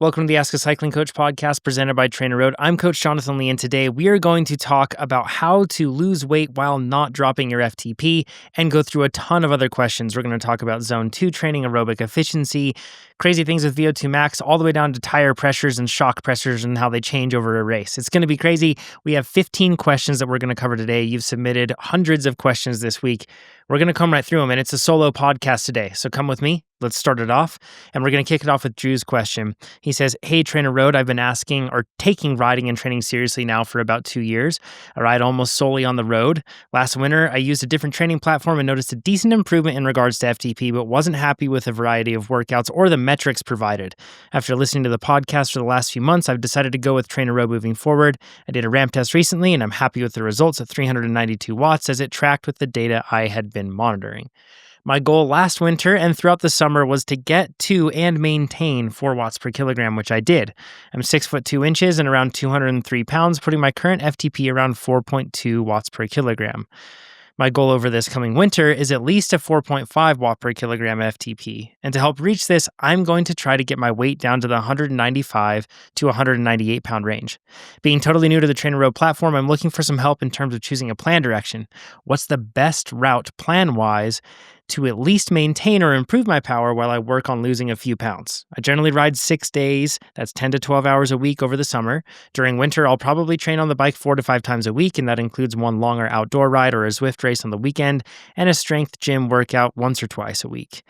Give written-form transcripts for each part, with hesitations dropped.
Welcome to the Ask a Cycling Coach podcast presented by TrainerRoad. I'm Coach Jonathan Lee, and today we are going to talk about how to lose weight while not dropping your FTP and go through a ton of other questions. We're going to talk about Zone 2 training, aerobic efficiency, crazy things with VO2 max, all the way down to tire pressures and shock pressures and how they change over a race. It's going to be crazy. We have 15 questions that we're going to cover today. You've submitted hundreds of questions this week. We're going to come right through them, and it's a solo podcast today. So come with me. Let's start it off. And we're going to kick it off with Drew's question. He says, "Hey, TrainerRoad, I've been asking or taking riding and training seriously now for about 2 years. I ride almost solely on the road. Last winter, I used a different training platform and noticed a decent improvement in regards to FTP, but wasn't happy with a variety of workouts or the metrics provided. After listening to the podcast for the last few months, I've decided to go with TrainerRoad moving forward. I did a ramp test recently, and I'm happy with the results at 392 watts as it tracked with the data I had been monitoring. My goal last winter and throughout the summer was to get to and maintain 4 watts per kilogram, which I did. I'm 6 foot 2 inches and around 203 pounds, putting my current FTP around 4.2 watts per kilogram. My goal over this coming winter is at least a 4.5 watt per kilogram FTP. And to help reach this, I'm going to try to get my weight down to the 195 to 198 pound range. Being totally new to the TrainerRoad platform, I'm looking for some help in terms of choosing a plan direction. What's the best route plan-wise to at least maintain or improve my power while I work on losing a few pounds? I generally ride 6 days, that's 10 to 12 hours a week over the summer. During winter, I'll probably train on the bike 4 to 5 times a week, and that includes one longer outdoor ride or a Zwift race on the weekend, and a strength gym workout once or twice a week.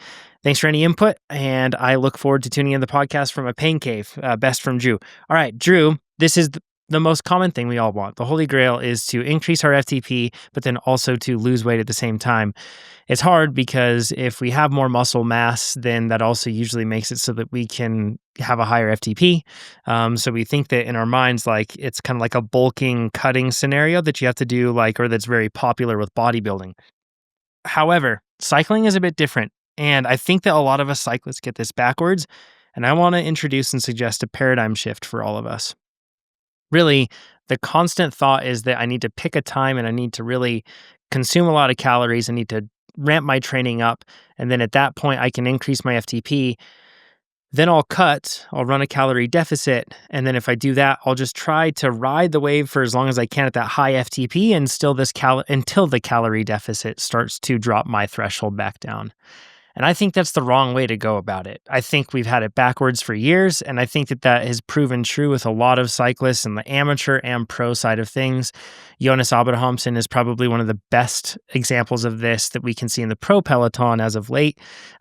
Thanks for any input, and I look forward to tuning in the podcast from a pain cave. Best from Drew." All right, Drew, this is the most common thing we all want. The holy grail is to increase our FTP, but then also to lose weight at the same time. It's hard because if we have more muscle mass, then that also usually makes it so that we can have a higher FTP. So we think that in our minds, like it's kind of like a bulking, cutting scenario that you have to do, like, or that's very popular with bodybuilding. However, cycling is a bit different. And I think that a lot of us cyclists get this backwards. And I want to introduce and suggest a paradigm shift for all of us. Really, the constant thought is that I need to pick a time and I need to really consume a lot of calories. I need to ramp my training up. And then at that point, I can increase my FTP. Then I'll run a calorie deficit. And then if I do that, I'll just try to ride the wave for as long as I can at that high FTP and still until the calorie deficit starts to drop my threshold back down. And I think that's the wrong way to go about it. I think we've had it backwards for years, and I think that has proven true with a lot of cyclists in the amateur and pro side of things. Jonas Abrahamsson is probably one of the best examples of this that we can see in the pro peloton as of late.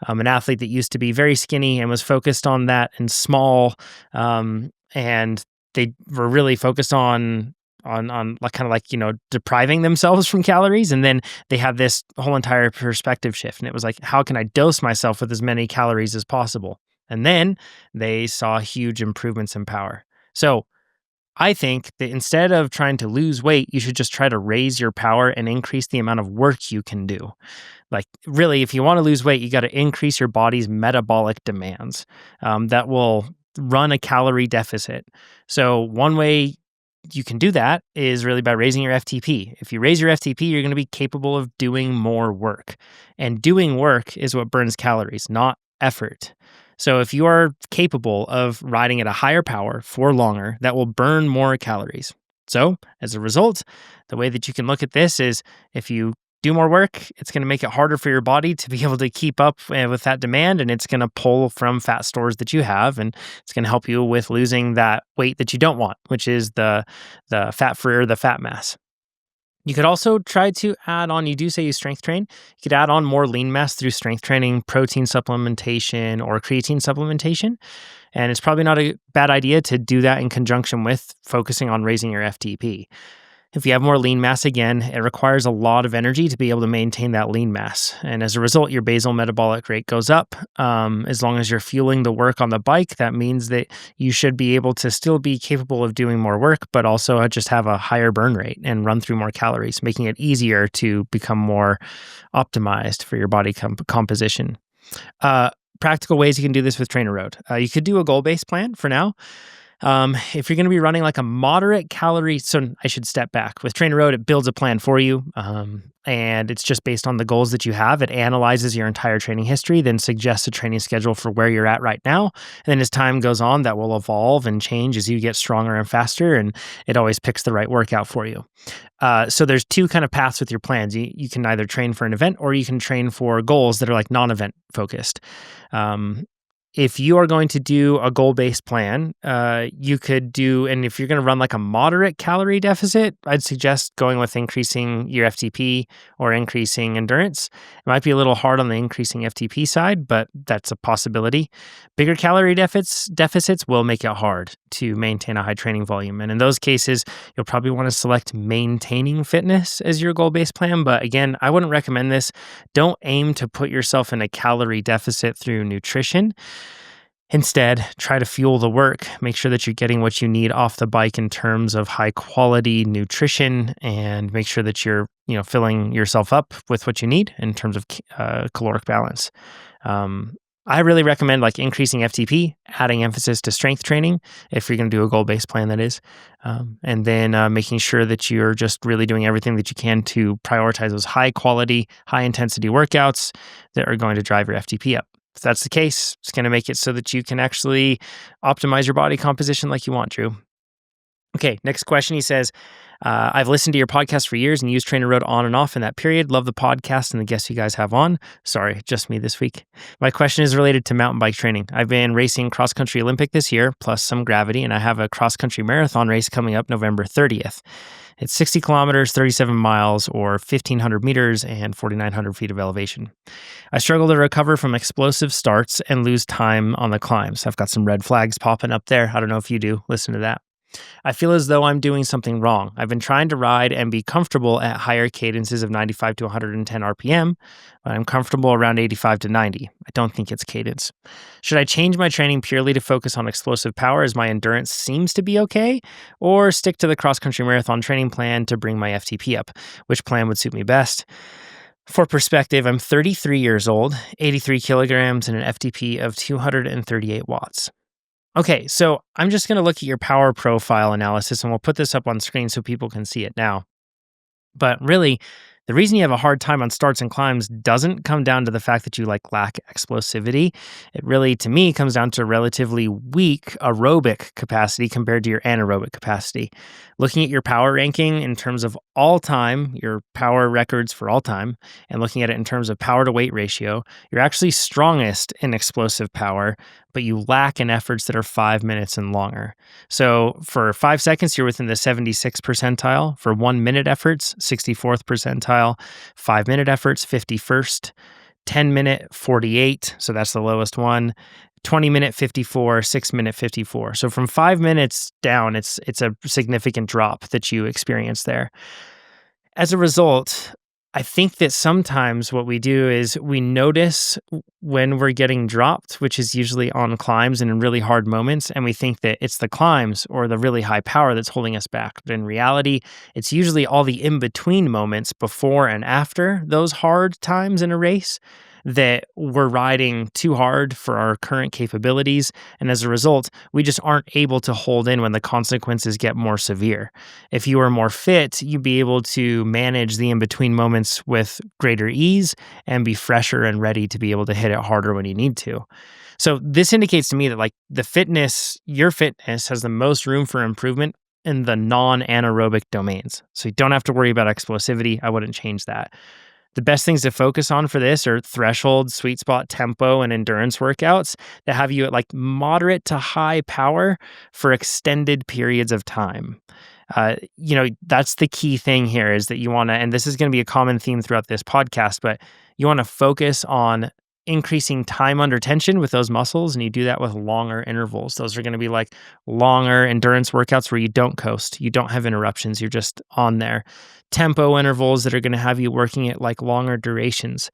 An athlete that used to be very skinny and was focused on that and small, and they were really focused on like kind of like, depriving themselves from calories. And then they had this whole entire perspective shift. And it was like, how can I dose myself with as many calories as possible? And then they saw huge improvements in power. So I think that instead of trying to lose weight, you should just try to raise your power and increase the amount of work you can do. Like really, if you want to lose weight, you got to increase your body's metabolic demands. That will run a calorie deficit. So one way you can do that is really by raising your FTP. If you raise your FTP, you're going to be capable of doing more work. And doing work is what burns calories, not effort. So if you are capable of riding at a higher power for longer, that will burn more calories. So as a result, the way that you can look at this is if you do more work, it's going to make it harder for your body to be able to keep up with that demand, and it's going to pull from fat stores that you have, and it's going to help you with losing that weight that you don't want, which is the fat-free or the fat mass. You could also try to add on, you do say you strength train, you could add on more lean mass through strength training, protein supplementation, or creatine supplementation. And it's probably not a bad idea to do that in conjunction with focusing on raising your FTP. If you have more lean mass, again, it requires a lot of energy to be able to maintain that lean mass. And as a result, your basal metabolic rate goes up. As long as you're fueling the work on the bike, that means that you should be able to still be capable of doing more work, but also just have a higher burn rate and run through more calories, making it easier to become more optimized for your body composition. Practical ways you can do this with TrainerRoad. You could do a goal-based plan for now. If you're going to be running like a moderate calorie, so I should step back. With TrainerRoad, it builds a plan for you, and it's just based on the goals that you have. It analyzes your entire training history, then suggests a training schedule for where you're at right now. And then as time goes on, that will evolve and change as you get stronger and faster, and it always picks the right workout for you. So there's two kind of paths with your plans. You can either train for an event or you can train for goals that are like non-event focused. If you are going to do a goal-based plan, you could do, and if you're going to run like a moderate calorie deficit, I'd suggest going with increasing your FTP or increasing endurance. It might be a little hard on the increasing FTP side, but that's a possibility. Bigger calorie deficits will make it hard to maintain a high training volume. And in those cases, you'll probably want to select maintaining fitness as your goal-based plan. But again, I wouldn't recommend this. Don't aim to put yourself in a calorie deficit through nutrition. Instead, try to fuel the work. Make sure that you're getting what you need off the bike in terms of high quality nutrition, and make sure that you're, filling yourself up with what you need in terms of caloric balance. I really recommend like increasing FTP, adding emphasis to strength training if you're going to do a goal-based plan, that is, and then making sure that you're just really doing everything that you can to prioritize those high quality, high intensity workouts that are going to drive your FTP up. If that's the case, it's going to make it so that you can actually optimize your body composition like you want, Drew. Okay, next question. He says, I've listened to your podcast for years and used TrainerRoad on and off in that period. Love the podcast and the guests you guys have on. Sorry, just me this week. My question is related to mountain bike training. I've been racing cross-country Olympic this year, plus some gravity, and I have a cross-country marathon race coming up November 30th. It's 60 kilometers, 37 miles, or 1,500 meters and 4,900 feet of elevation. I struggle to recover from explosive starts and lose time on the climbs. I've got some red flags popping up there. I don't know if you do. Listen to that. I feel as though I'm doing something wrong. I've been trying to ride and be comfortable at higher cadences of 95 to 110 RPM, but I'm comfortable around 85 to 90. I don't think it's cadence. Should I change my training purely to focus on explosive power as my endurance seems to be okay, or stick to the cross-country marathon training plan to bring my FTP up? Which plan would suit me best? For perspective, I'm 33 years old, 83 kilograms, and an FTP of 238 watts. Okay, so I'm just going to look at your power profile analysis, and we'll put this up on screen so people can see it now. But really, the reason you have a hard time on starts and climbs doesn't come down to the fact that you lack explosivity. It really, to me, comes down to relatively weak aerobic capacity compared to your anaerobic capacity. Looking at your power ranking in terms of all time, your power records for all time, and looking at it in terms of power to weight ratio, you're actually strongest in explosive power, but you lack in efforts that are 5 minutes and longer. So for 5 seconds, you're within the 76th percentile. For 1 minute efforts, 64th percentile. 5 minute efforts, 51st. 10 minute, 48. So that's the lowest one. 20 minute, 54. 6 minute, 54. So from 5 minutes down, it's a significant drop that you experience there. As a result, I think that sometimes what we do is we notice when we're getting dropped, which is usually on climbs and in really hard moments, and we think that it's the climbs or the really high power that's holding us back. But in reality, it's usually all the in-between moments before and after those hard times in a race that we're riding too hard for our current capabilities. And as a result, we just aren't able to hold in when the consequences get more severe. If you were more fit, you'd be able to manage the in-between moments with greater ease and be fresher and ready to be able to hit it harder when you need to. So this indicates to me that like your fitness has the most room for improvement in the non-anaerobic domains. So you don't have to worry about explosivity. I wouldn't change that. The best things to focus on for this are threshold, sweet spot, tempo, and endurance workouts that have you at like moderate to high power for extended periods of time. That's the key thing here is that you want to, and this is going to be a common theme throughout this podcast, but you want to focus on increasing time under tension with those muscles, and you do that with longer intervals. Those are going to be like longer endurance workouts where you don't coast, you don't have interruptions, you're just on there. Tempo intervals that are going to have you working at like longer durations.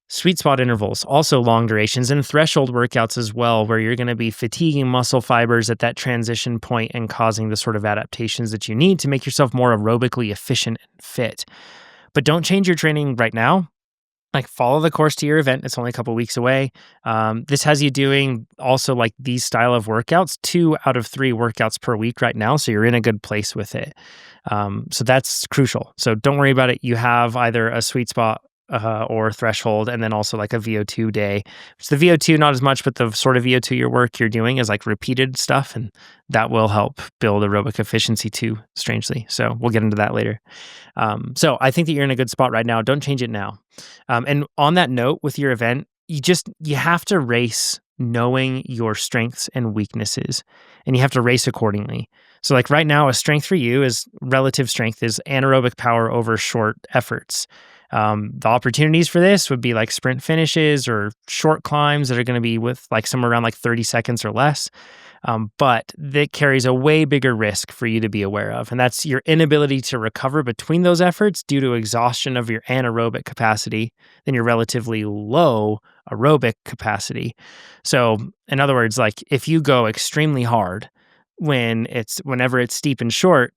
Sweet spot intervals, also long durations, and threshold workouts as well, where you're going to be fatiguing muscle fibers at that transition point and causing the sort of adaptations that you need to make yourself more aerobically efficient and fit. But don't change your training right now. Like follow the course to your event. It's only a couple weeks away. This has you doing also like these style of workouts, 2 out of 3 workouts per week right now. So you're in a good place with it. So that's crucial. So don't worry about it. You have either a sweet spot or threshold, and then also like a VO2 day. So the VO2, not as much, but the sort of VO2 you're doing is like repeated stuff, and that will help build aerobic efficiency too, strangely. So we'll get into that later. So I think that you're in a good spot right now. Don't change it now. And on that note, with your event, you have to race knowing your strengths and weaknesses, and you have to race accordingly. So like right now, a strength for you is relative strength is anaerobic power over short efforts. The opportunities for this would be like sprint finishes or short climbs that are going to be with like somewhere around like 30 seconds or less. But that carries a way bigger risk for you to be aware of. And that's your inability to recover between those efforts due to exhaustion of your anaerobic capacity than your relatively low aerobic capacity. So, in other words, like if you go extremely hard whenever it's steep and short,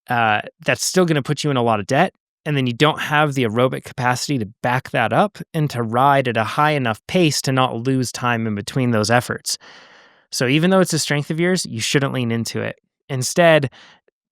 that's still going to put you in a lot of debt. And then you don't have the aerobic capacity to back that up and to ride at a high enough pace to not lose time in between those efforts. So even though it's a strength of yours, you shouldn't lean into it. Instead,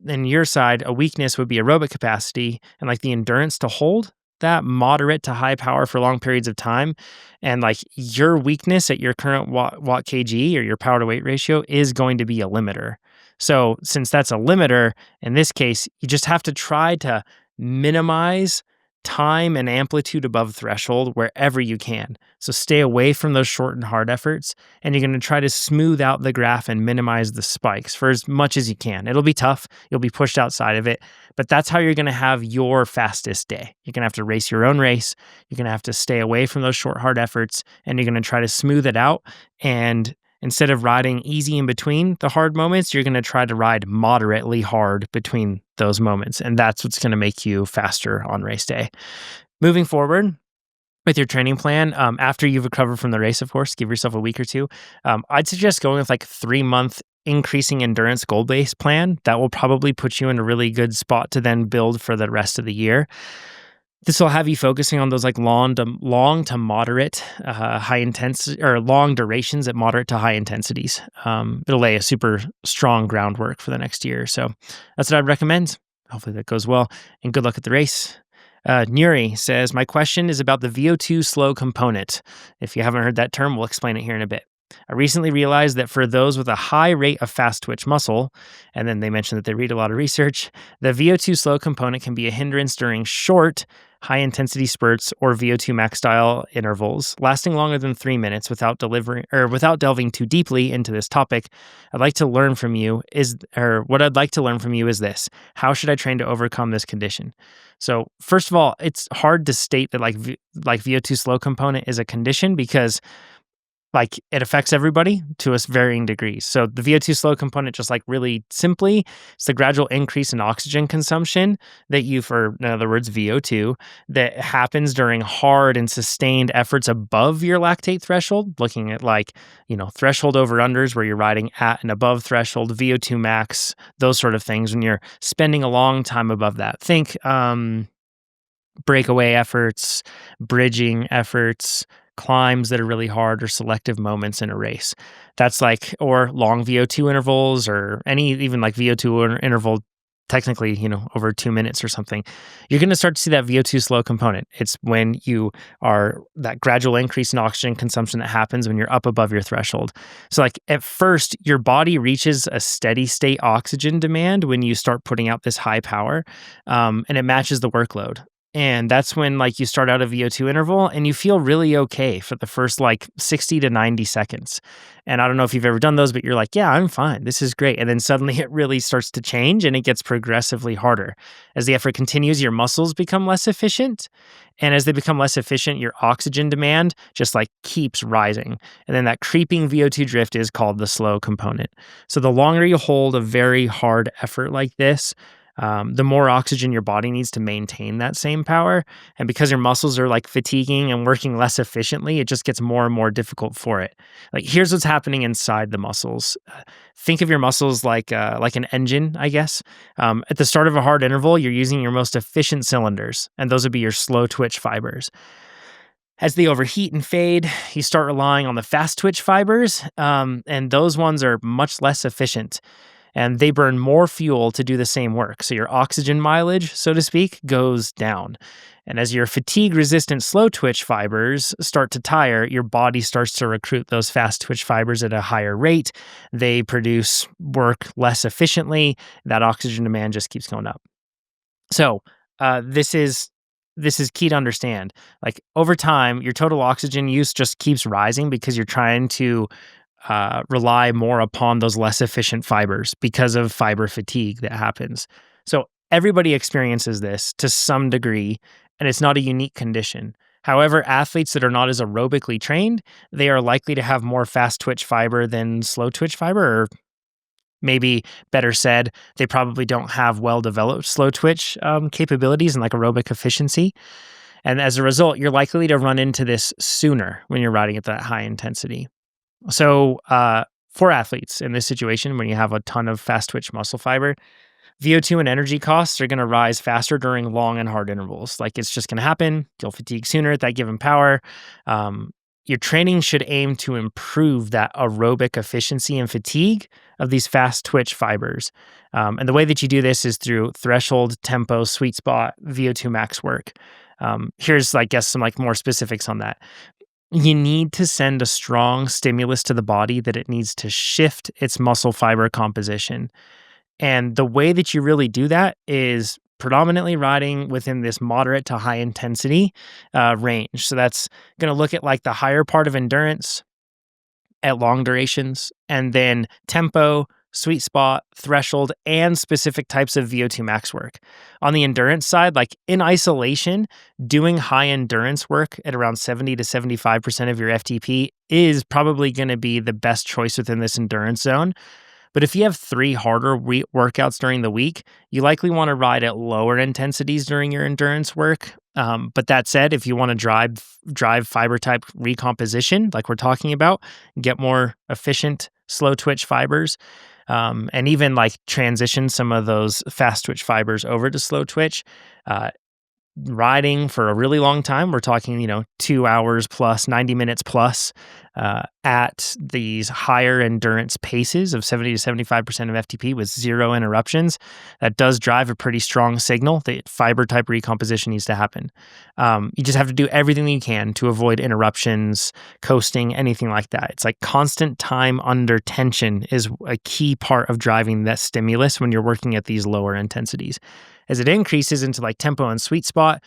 on your side, a weakness would be aerobic capacity and like the endurance to hold that moderate to high power for long periods of time. And like your weakness at your current watt kg or your power to weight ratio is going to be a limiter. So since that's a limiter, in this case, you just have to try to minimize time and amplitude above threshold wherever you can. So stay away from those short and hard efforts, and you're going to try to smooth out the graph and minimize the spikes for as much as you can. It'll be tough. You'll be pushed outside of it, but that's how you're going to have your fastest day. You're going to have to race your own race. You're going to have to stay away from those short, hard efforts, and you're going to try to smooth it out. And instead of riding easy in between the hard moments, you're going to try to ride moderately hard between those moments. And that's what's going to make you faster on race day. Moving forward with your training plan, after you've recovered from the race, of course, give yourself a week or two. I'd suggest going with like 3-month increasing endurance goal-based plan. That will probably put you in a really good spot to then build for the rest of the year. This will have you focusing on those like long to moderate high intensity or long durations at moderate to high intensities. It'll lay a super strong groundwork for the next year. So that's what I'd recommend. Hopefully that goes well, and good luck at the race. Nuri says, my question is about the VO2 slow component. If you haven't heard that term, we'll explain it here in a bit. I recently realized that for those with a high rate of fast twitch muscle, and then they mentioned that they read a lot of research, the VO2 slow component can be a hindrance during short, high-intensity spurts or VO2 max style intervals lasting longer than 3 minutes without delving too deeply into this topic. What I'd like to learn from you is this: how should I train to overcome this condition? So first of all, it's hard to state that like VO2 slow component is a condition because like it affects everybody to a varying degrees. So the VO2 slow component, just like really simply, it's the gradual increase in oxygen consumption that in other words, VO2, that happens during hard and sustained efforts above your lactate threshold, looking at like, threshold over unders where you're riding at and above threshold, VO2 max, those sort of things when you're spending a long time above that. Think breakaway efforts, bridging efforts, climbs that are really hard, or selective moments in a race. That's like, or long VO2 intervals, or even like VO2 interval, technically, over 2 minutes or something. You're going to start to see that VO2 slow component. It's when you are that gradual increase in oxygen consumption that happens when you're up above your threshold. So like at first, your body reaches a steady state oxygen demand when you start putting out this high power, and it matches the workload. And that's when like you start out a VO2 interval and you feel really okay for the first like 60 to 90 seconds. And I don't know if you've ever done those, but you're like, yeah, I'm fine. This is great. And then suddenly it really starts to change and it gets progressively harder. As the effort continues, your muscles become less efficient. And as they become less efficient, your oxygen demand just like keeps rising. And then that creeping VO2 drift is called the slow component. So the longer you hold a very hard effort like this, the more oxygen your body needs to maintain that same power. And because your muscles are like fatiguing and working less efficiently, it just gets more and more difficult for it. Like here's what's happening inside the muscles. Think of your muscles like an engine, I guess. At the start of a hard interval, you're using your most efficient cylinders, and those would be your slow twitch fibers. As they overheat and fade, you start relying on the fast twitch fibers, and those ones are much less efficient and they burn more fuel to do the same work. So your oxygen mileage, so to speak, goes down. And as your fatigue resistant slow twitch fibers start to tire, your body starts to recruit those fast twitch fibers at a higher rate. They produce work less efficiently. That oxygen demand just keeps going up. So this is key to understand. Like over time, your total oxygen use just keeps rising because you're trying to rely more upon those less efficient fibers because of fiber fatigue that happens. So everybody experiences this to some degree, and it's not a unique condition. However, athletes that are not as aerobically trained, they are likely to have more fast twitch fiber than slow twitch fiber, or maybe better said, they probably don't have well developed slow twitch capabilities and like aerobic efficiency. And as a result, you're likely to run into this sooner when you're riding at that high intensity. So, for athletes in this situation, when you have a ton of fast twitch muscle fiber, VO2 and energy costs are going to rise faster during long and hard intervals. Like it's just going to happen. You'll fatigue sooner at that given power. Your training should aim to improve that aerobic efficiency and fatigue of these fast twitch fibers. And the way that you do this is through threshold, tempo, sweet spot, VO2 max work. Here's, I guess, some like more specifics on that. You need to send a strong stimulus to the body that it needs to shift its muscle fiber composition. And the way that you really do that is predominantly riding within this moderate to high intensity range. So that's going to look at like the higher part of endurance at long durations, and then tempo, sweet spot, threshold, and specific types of VO2 max work. On the endurance side, like in isolation, doing high endurance work at around 70 to 75% of your FTP is probably going to be the best choice within this endurance zone. But if you have 3 harder workouts during the week, you likely want to ride at lower intensities during your endurance work. But that said, if you want to drive fiber type recomposition, like we're talking about, get more efficient slow twitch fibers, and even like transition some of those fast twitch fibers over to slow twitch, riding for a really long time, we're talking, 2 hours plus, 90 minutes plus, at these higher endurance paces of 70 to 75% of FTP with 0 interruptions, that does drive a pretty strong signal that fiber type recomposition needs to happen. You just have to do everything that you can to avoid interruptions, coasting, anything like that. It's like constant time under tension is a key part of driving that stimulus when you're working at these lower intensities. As it increases into like tempo and sweet spot,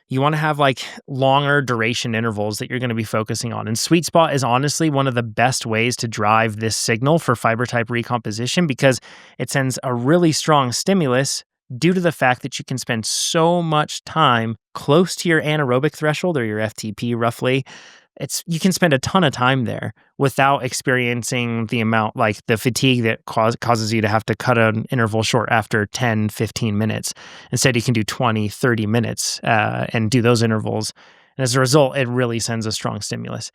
you want to have like longer duration intervals that you're going to be focusing on. And sweet spot is honestly one of the best ways to drive this signal for fiber type recomposition because it sends a really strong stimulus due to the fact that you can spend so much time close to your anaerobic threshold or your FTP roughly. You can spend a ton of time there without experiencing the amount, like the fatigue that causes you to have to cut an interval short after 10, 15 minutes. Instead, you can do 20, 30 minutes and do those intervals. And as a result, it really sends a strong stimulus.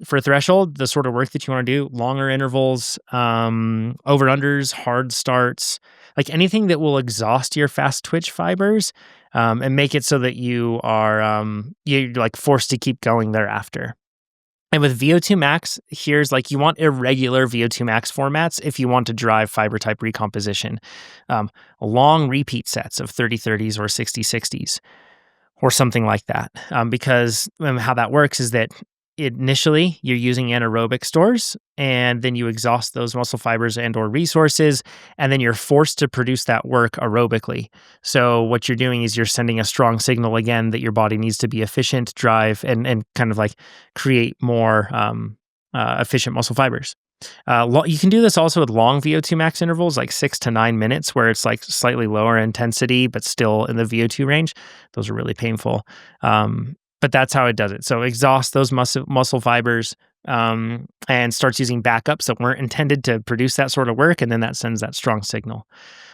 For threshold, the sort of work that you want to do, longer intervals, over-unders, hard starts, like anything that will exhaust your fast twitch fibers and make it so that you're like forced to keep going thereafter. And with VO2 max, here's like you want irregular VO2 max formats if you want to drive fiber type recomposition. Long repeat sets of 30-30s or 60-60s. Or something like that. Because how that works is that initially you're using anaerobic stores and then you exhaust those muscle fibers and or resources, and then you're forced to produce that work aerobically. So what you're doing is you're sending a strong signal again that your body needs to be efficient, drive, and kind of like create more efficient muscle fibers. You can do this also with long VO2 max intervals, like 6 to 9 minutes, where it's like slightly lower intensity, but still in the VO2 range. Those are really painful. But that's how it does it. So exhaust those muscle fibers and starts using backups that weren't intended to produce that sort of work. And then that sends that strong signal.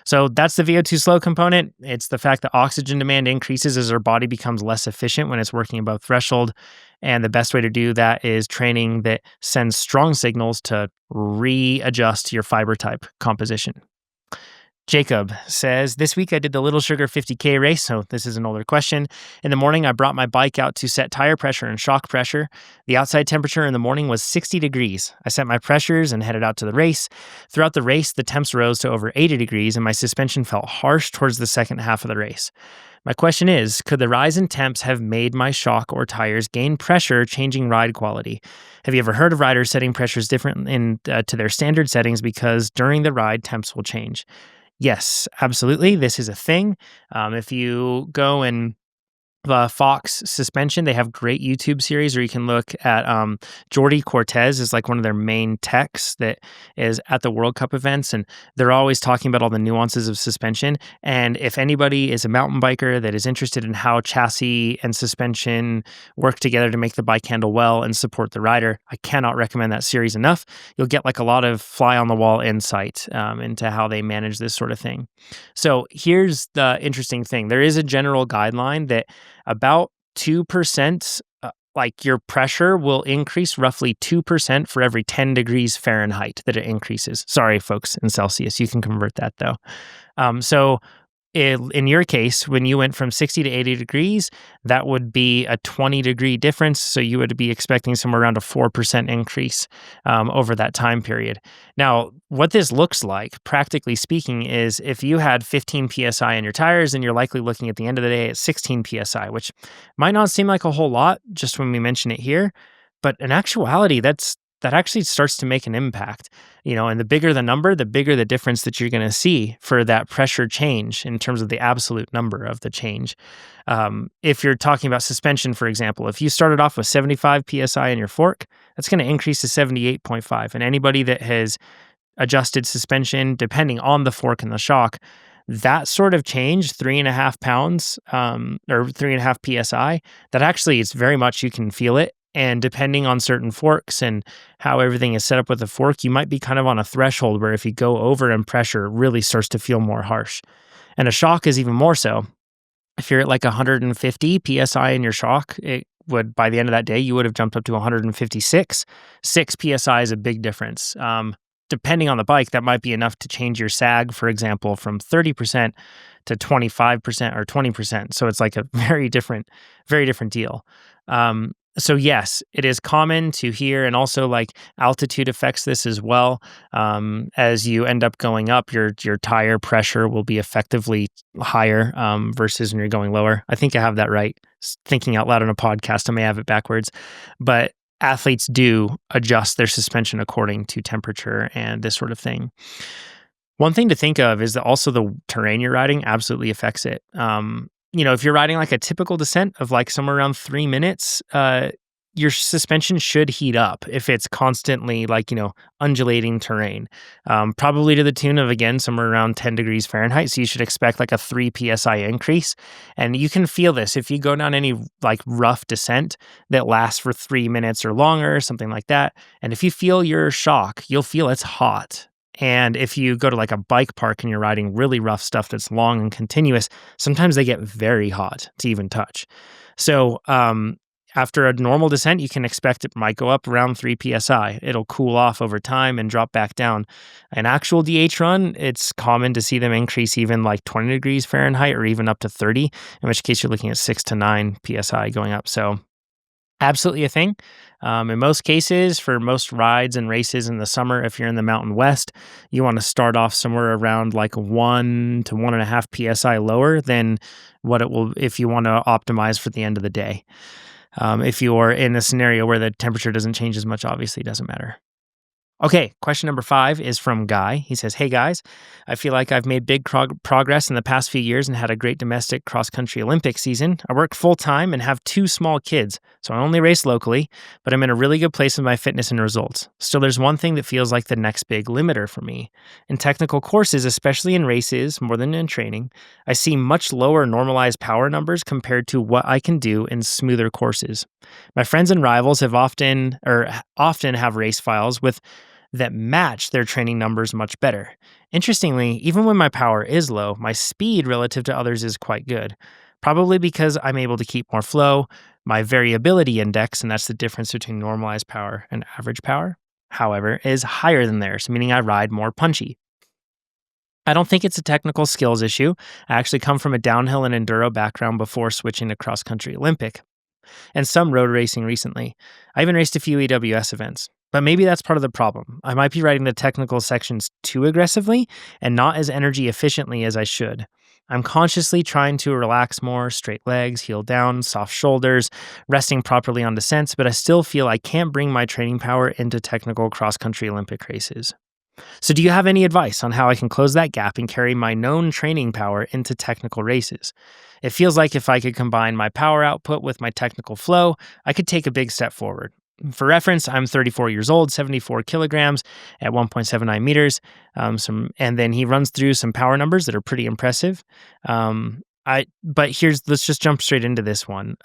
So that's the VO2 slow component. It's the fact that oxygen demand increases as our body becomes less efficient when it's working above threshold. And the best way to do that is training that sends strong signals to readjust your fiber type composition. Jacob says, this week I did the Little Sugar 50K race, so this is an older question. In the morning, I brought my bike out to set tire pressure and shock pressure. The outside temperature in the morning was 60 degrees. I set my pressures and headed out to the race. Throughout the race, the temps rose to over 80 degrees, and my suspension felt harsh towards the second half of the race. My question is, could the rise in temps have made my shock or tires gain pressure, changing ride quality? Have you ever heard of riders setting pressures different to their standard settings because during the ride, temps will change? Yes, absolutely. This is a thing. If you go and Fox suspension, they have great YouTube series, or you can look at Jordi Cortez is like one of their main techs that is at the World Cup events, and they're always talking about all the nuances of suspension. And if anybody is a mountain biker that is interested in how chassis and suspension work together to make the bike handle well and support the rider, I cannot recommend that series enough. You'll get like a lot of fly on the wall insight into how they manage this sort of thing. So here's the interesting thing. There is a general guideline that about 2%, like your pressure will increase roughly 2% for every 10 degrees Fahrenheit that it increases. Sorry, folks, in Celsius. You can convert that though. So in your case, when you went from 60 to 80 degrees, that would be a 20-degree difference. So you would be expecting somewhere around a 4% increase over that time period. Now, what this looks like, practically speaking, is if you had 15 PSI in your tires, and you're likely looking at the end of the day at 16 PSI, which might not seem like a whole lot just when we mention it here, but in actuality, that actually starts to make an impact, and the bigger the number, the bigger the difference that you're going to see for that pressure change in terms of the absolute number of the change. If you're talking about suspension, for example, if you started off with 75 PSI in your fork, that's going to increase to 78.5. And anybody that has adjusted suspension, depending on the fork and the shock, that sort of change, 3.5 pounds or 3.5 PSI, that actually is very much, you can feel it. And depending on certain forks and how everything is set up with the fork, you might be kind of on a threshold where if you go over and pressure, it really starts to feel more harsh. And a shock is even more so. If you're at like 150 PSI in your shock, it would, by the end of that day, you would have jumped up to 156. 6 PSI is a big difference. Depending on the bike, that might be enough to change your sag, for example, from 30% to 25% or 20%. So it's like a very different deal. So yes, it is common to hear, and also like altitude affects this as well. As you end up going up, your tire pressure will be effectively higher versus when you're going lower. I think I have that right. Thinking out loud on a podcast, I may have it backwards, but athletes do adjust their suspension according to temperature and this sort of thing. One thing to think of is that also the terrain you're riding absolutely affects it. If you're riding like a typical descent of like somewhere around 3 minutes, your suspension should heat up if it's constantly like, undulating terrain, probably to the tune of, again, somewhere around 10 degrees Fahrenheit. So you should expect like a 3 PSI increase. And you can feel this if you go down any like rough descent that lasts for 3 minutes or longer, something like that. And if you feel your shock, you'll feel it's hot. And if you go to like a bike park and you're riding really rough stuff that's long and continuous, sometimes they get very hot to even touch. So after a normal descent, you can expect it might go up around 3 PSI. It'll cool off over time and drop back down. An actual DH run, it's common to see them increase even like 20 degrees Fahrenheit or even up to 30, in which case you're looking at 6 to 9 PSI going up. So absolutely a thing. In most cases, for most rides and races in the summer, if you're in the Mountain West, you want to start off somewhere around like 1 to 1.5 PSI lower than what it will if you want to optimize for the end of the day. If you're in a scenario where the temperature doesn't change as much, obviously it doesn't matter. Okay, question number 5 is from Guy. He says, hey guys, I feel like I've made big progress in the past few years and had a great domestic cross-country Olympic season. I work full-time and have 2 small kids, so I only race locally, but I'm in a really good place with my fitness and results. Still, there's one thing that feels like the next big limiter for me. In technical courses, especially in races, more than in training, I see much lower normalized power numbers compared to what I can do in smoother courses. My friends and rivals have often have race files that match their training numbers much better. Interestingly, even when my power is low, my speed relative to others is quite good. Probably because I'm able to keep more flow. My variability index, and that's the difference between normalized power and average power, however, is higher than theirs, meaning I ride more punchy. I don't think it's a technical skills issue. I actually come from a downhill and enduro background before switching to cross country Olympic and some road racing recently. I even raced a few EWS events. But maybe that's part of the problem. I might be riding the technical sections too aggressively and not as energy efficiently as I should. I'm consciously trying to relax more, straight legs, heel down, soft shoulders, resting properly on descents, but I still feel I can't bring my training power into technical cross country Olympic races. So, do you have any advice on how I can close that gap and carry my known training power into technical races? It feels like if I could combine my power output with my technical flow, I could take a big step forward. For reference, I'm 34 years old, 74 kilograms at 1.79 meters. And then he runs through some power numbers that are pretty impressive. Let's just jump straight into this one.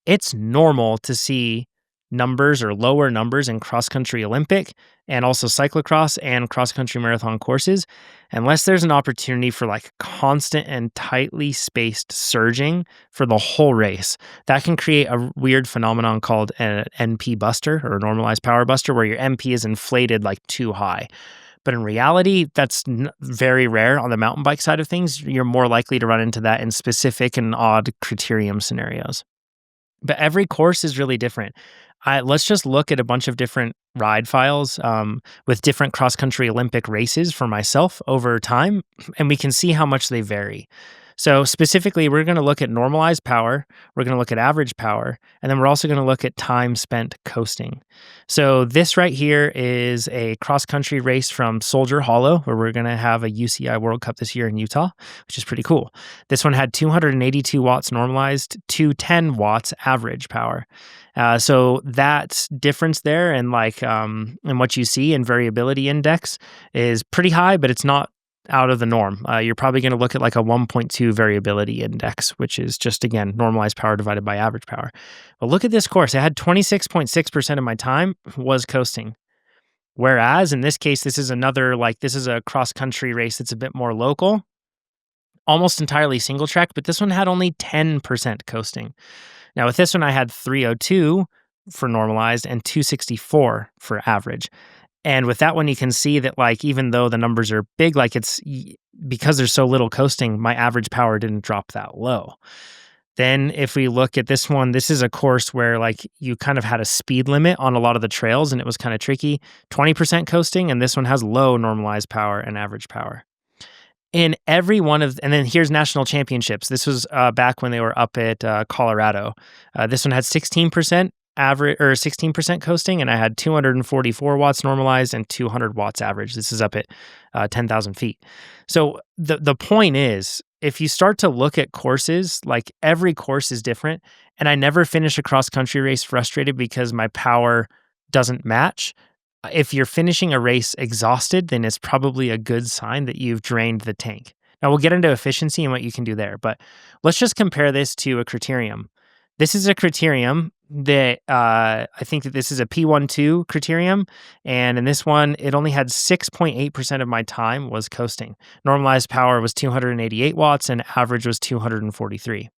It's normal to see numbers or lower numbers in cross country Olympic and also cyclocross and cross country marathon courses, unless there's an opportunity for like constant and tightly spaced surging for the whole race. That can create a weird phenomenon called an NP buster or a normalized power buster, where your NP is inflated like too high. But in reality, that's very rare on the mountain bike side of things. You're more likely to run into that in specific and odd criterium scenarios. But every course is really different. Let's just look at a bunch of different ride files with different cross-country Olympic races for myself over time, and we can see how much they vary. So specifically, we're going to look at normalized power, we're going to look at average power, and then we're also going to look at time spent coasting. So this right here is a cross-country race from Soldier Hollow, where we're going to have a UCI World Cup this year in Utah, which is pretty cool. This one had 282 watts normalized, 210 watts average power. So that difference there and and what you see in variability index is pretty high, but it's not out of the norm. You're probably going to look at like a 1.2 variability index, which is just, again, normalized power divided by average power. But look at this course. I had 26.6% of my time was coasting. Whereas in this case, this is a cross country race that's a bit more local, almost entirely single track, but this one had only 10% coasting. Now with this one, I had 302 for normalized and 264 for average. And with that one, you can see that even though the numbers are big, because there's so little coasting, my average power didn't drop that low. Then if we look at this one, this is a course where you kind of had a speed limit on a lot of the trails and it was kind of tricky, 20% coasting, and this one has low normalized power and average power. In every one of, and then here's national championships. This was back when they were up at Colorado. This one had 16% average or 16% coasting, and I had 244 watts normalized and 200 watts average. This is up at 10,000 feet. So the point is, if you start to look at courses, every course is different, and I never finish a cross country race frustrated because my power doesn't match. If you're finishing a race exhausted, then it's probably a good sign that you've drained the tank. Now we'll get into efficiency and what you can do there, but let's just compare this to a criterium. This is a criterium that I think that this is a P12 criterium, and in this one, it only had 6.8% of my time was coasting. Normalized power was 288 watts, and average was 243.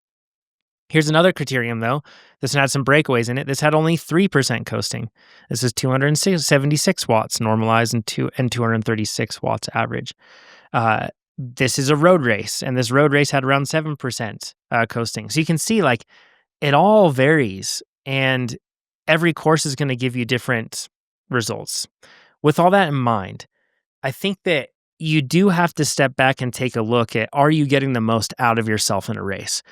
Here's another criterium, though. This one had some breakaways in it. This had only 3% coasting. This is 276 watts normalized and 236 watts average. This is a road race, and this road race had around 7% coasting. So you can see, it all varies, and every course is going to give you different results. With all that in mind, I think that you do have to step back and take a look at, are you getting the most out of yourself in a race?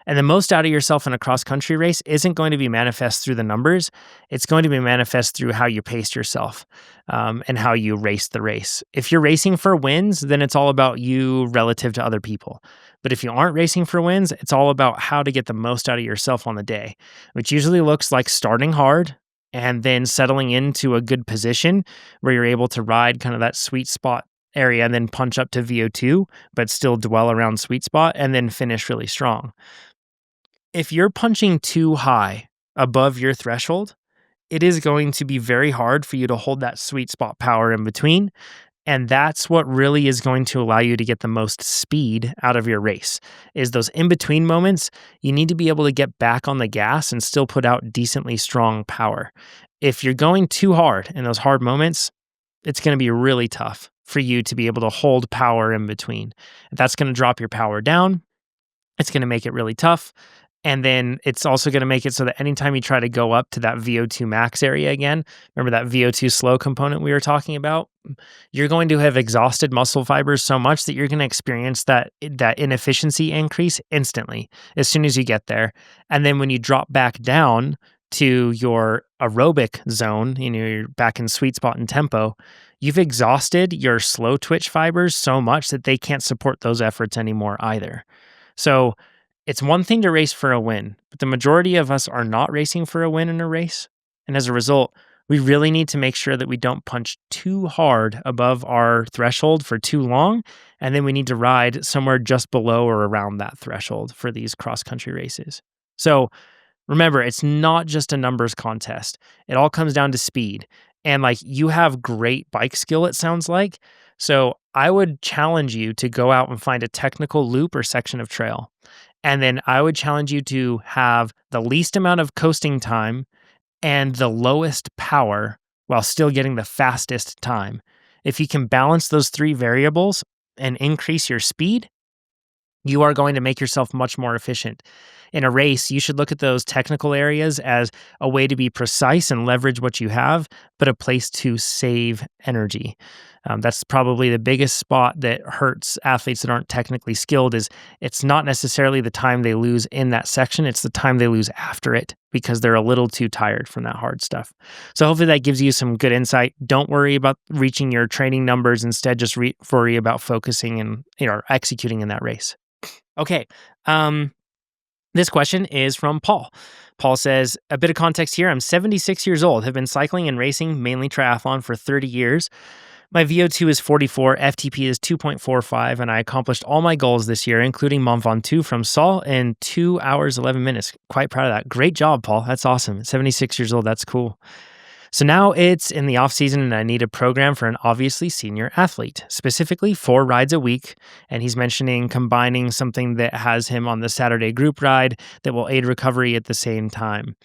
And the most out of yourself in a cross-country race isn't going to be manifest through the numbers. It's going to be manifest through how you paced yourself and how you raced the race. If you're racing for wins, then it's all about you relative to other people. But if you aren't racing for wins, it's all about how to get the most out of yourself on the day, which usually looks like starting hard and then settling into a good position where you're able to ride kind of that sweet spot area and then punch up to VO2, but still dwell around sweet spot and then finish really strong. If you're punching too high above your threshold, it is going to be very hard for you to hold that sweet spot power in between. And that's what really is going to allow you to get the most speed out of your race, is those in-between moments. You need to be able to get back on the gas and still put out decently strong power. If you're going too hard in those hard moments, it's going to be really tough. for you to be able to hold power in between. That's going to drop your power down. It's going to make it really tough. And then it's also going to make it so that anytime you try to go up to that VO2 max area again, remember that VO2 slow component we were talking about? You're going to have exhausted muscle fibers so much that you're going to experience that inefficiency increase instantly as soon as you get there. And then when you drop back down to your aerobic zone, you're back in sweet spot and tempo, you've exhausted your slow twitch fibers so much that they can't support those efforts anymore either. So it's one thing to race for a win, but the majority of us are not racing for a win in a race. And as a result, we really need to make sure that we don't punch too hard above our threshold for too long. And then we need to ride somewhere just below or around that threshold for these cross-country races. So remember, it's not just a numbers contest. It all comes down to speed. And you have great bike skill, it sounds like. So I would challenge you to go out and find a technical loop or section of trail. And then I would challenge you to have the least amount of coasting time and the lowest power while still getting the fastest time. If you can balance those three variables and increase your speed, you are going to make yourself much more efficient. In a race, you should look at those technical areas as a way to be precise and leverage what you have, but a place to save energy. That's probably the biggest spot that hurts athletes that aren't technically skilled is it's not necessarily the time they lose in that section, it's the time they lose after it because they're a little too tired from that hard stuff. So hopefully that gives you some good insight. Don't worry about reaching your training numbers. Instead, just worry about focusing and executing in that race. Okay. This question is from Paul. Paul says, a bit of context here. I'm 76 years old, have been cycling and racing, mainly triathlon, for 30 years. My VO2 is 44, FTP is 2.45, and I accomplished all my goals this year, including Mont Ventoux from Sol in 2 hours, 11 minutes. Quite proud of that. Great job, Paul. That's awesome. 76 years old. That's cool. So now it's in the off season and I need a program for an obviously senior athlete, specifically 4 rides a week. And he's mentioning combining something that has him on the Saturday group ride that will aid recovery at the same time.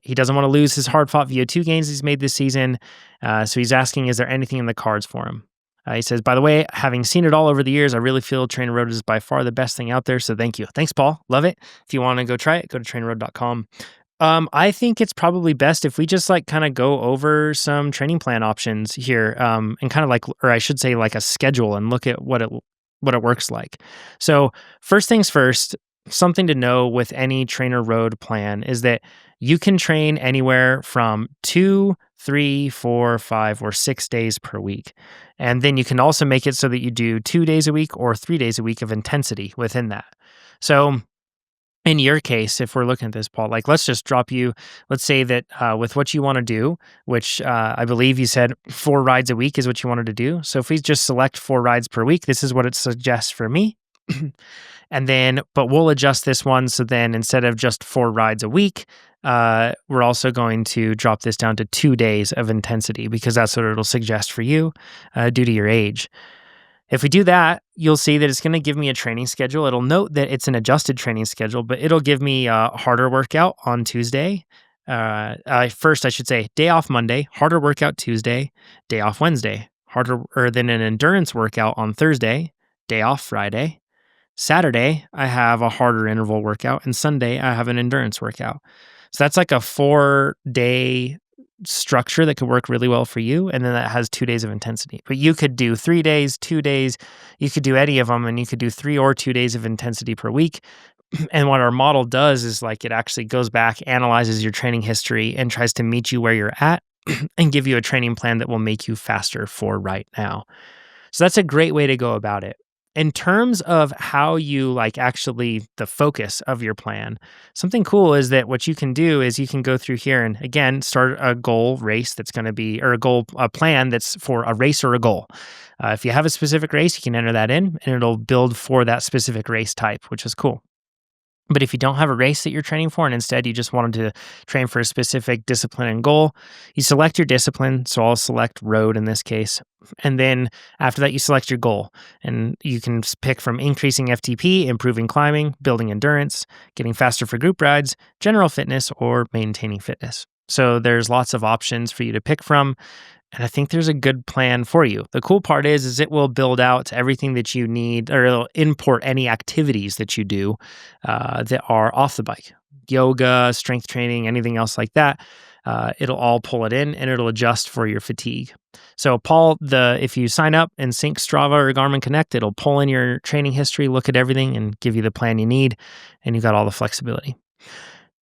He doesn't want to lose his hard-fought VO2 gains he's made this season. So he's asking, is there anything in the cards for him? He says, by the way, having seen it all over the years, I really feel TrainerRoad is by far the best thing out there. So thank you. Thanks, Paul. Love it. If you want to go try it, go to TrainerRoad.com. I think it's probably best if we just kind of go over some training plan options here, and kind of or I should say a schedule and look at what it works like. So first things first, something to know with any TrainerRoad plan is that you can train anywhere from 2, 3, 4, 5, or 6 days per week. And then you can also make it so that you do 2 days a week or 3 days a week of intensity within that. So in your case, if we're looking at this, Paul, let's just drop you, let's say that with what you want to do, which I believe you said 4 rides a week is what you wanted to do. So if we just select 4 rides per week, this is what it suggests for me. And then, but we'll adjust this one. So then instead of just 4 rides a week, we're also going to drop this down to 2 days of intensity because that's what it'll suggest for you due to your age. If we do that, you'll see that it's going to give me a training schedule. It'll note that it's an adjusted training schedule, but it'll give me a harder workout on Tuesday. First, I should say, day off Monday, harder workout Tuesday, day off Wednesday, than an endurance workout on Thursday, day off Friday. Saturday, I have a harder interval workout, and Sunday, I have an endurance workout. So that's like a 4-day structure that could work really well for you, and then that has 2 days of intensity. But you could do 3 days, 2 days, you could do any of them, and you could do 3 or 2 days of intensity per week. And what our model does is it actually goes back, analyzes your training history, and tries to meet you where you're at and give you a training plan that will make you faster for right now. So that's a great way to go about it. In terms of how you actually the focus of your plan, something cool is that what you can do is you can go through here and again start a goal race that's going to be, or a plan that's for a race or a goal. If you have a specific race, you can enter that in and it'll build for that specific race type, which is cool. But if you don't have a race that you're training for and instead you just wanted to train for a specific discipline and goal, you select your discipline. So I'll select road in this case. And then after that, you select your goal. And you can pick from increasing FTP, improving climbing, building endurance, getting faster for group rides, general fitness, or maintaining fitness. So there's lots of options for you to pick from. And I think there's a good plan for you. The cool part is it will build out everything that you need, or it'll import any activities that you do that are off the bike, yoga, strength training, anything else like that. It'll all pull it in and it'll adjust for your fatigue. So, Paul, if you sign up and sync Strava or Garmin Connect, it'll pull in your training history, look at everything, and give you the plan you need, and you got all the flexibility.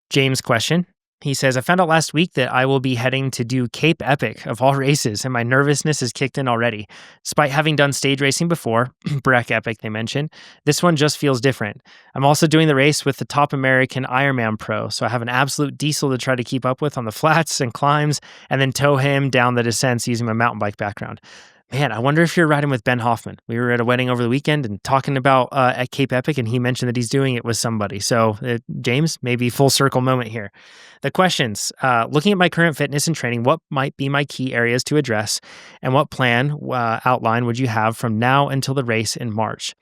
James' question. He says, I found out last week that I will be heading to do Cape Epic of all races, and my nervousness has kicked in already. Despite having done stage racing before, Breck Epic they mentioned, this one just feels different. I'm also doing the race with the top American Ironman pro, so I have an absolute diesel to try to keep up with on the flats and climbs, and then tow him down the descents using my mountain bike background. Man, I wonder if you're riding with Ben Hoffman. We were at a wedding over the weekend and talking about at Cape Epic, and he mentioned that he's doing it with somebody. So, James, maybe full circle moment here. The questions, looking at my current fitness and training, what might be my key areas to address, and what plan outline would you have from now until the race in March?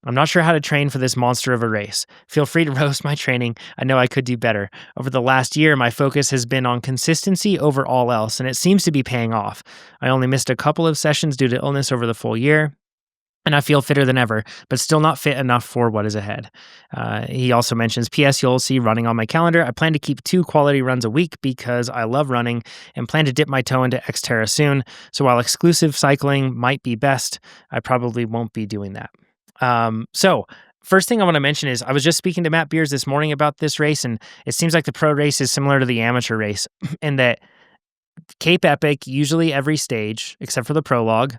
I'm not sure how to train for this monster of a race. Feel free to roast my training. I know I could do better. Over the last year, my focus has been on consistency over all else, and it seems to be paying off. I only missed a couple of sessions due to illness over the full year, and I feel fitter than ever, but still not fit enough for what is ahead. He also mentions, P.S. You'll see running on my calendar. I plan to keep 2 quality runs a week because I love running and plan to dip my toe into Xterra soon. So while exclusive cycling might be best, I probably won't be doing that. So first thing I want to mention is I was just speaking to Matt Beers this morning about this race, and it seems like the pro race is similar to the amateur race in that Cape Epic, usually every stage, except for the prologue,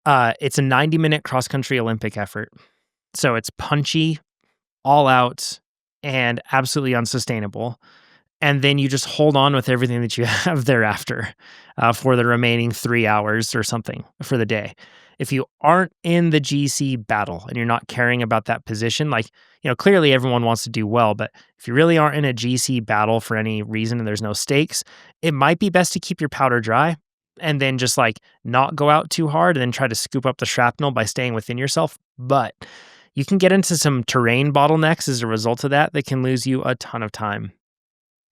it's a 90-minute cross-country Olympic effort. So it's punchy, all out, and absolutely unsustainable. And then you just hold on with everything that you have thereafter for the remaining 3 hours or something for the day. If you aren't in the GC battle and you're not caring about that position, clearly everyone wants to do well, but if you really aren't in a GC battle for any reason and there's no stakes, it might be best to keep your powder dry and then just not go out too hard and then try to scoop up the shrapnel by staying within yourself. But you can get into some terrain bottlenecks as a result of that can lose you a ton of time.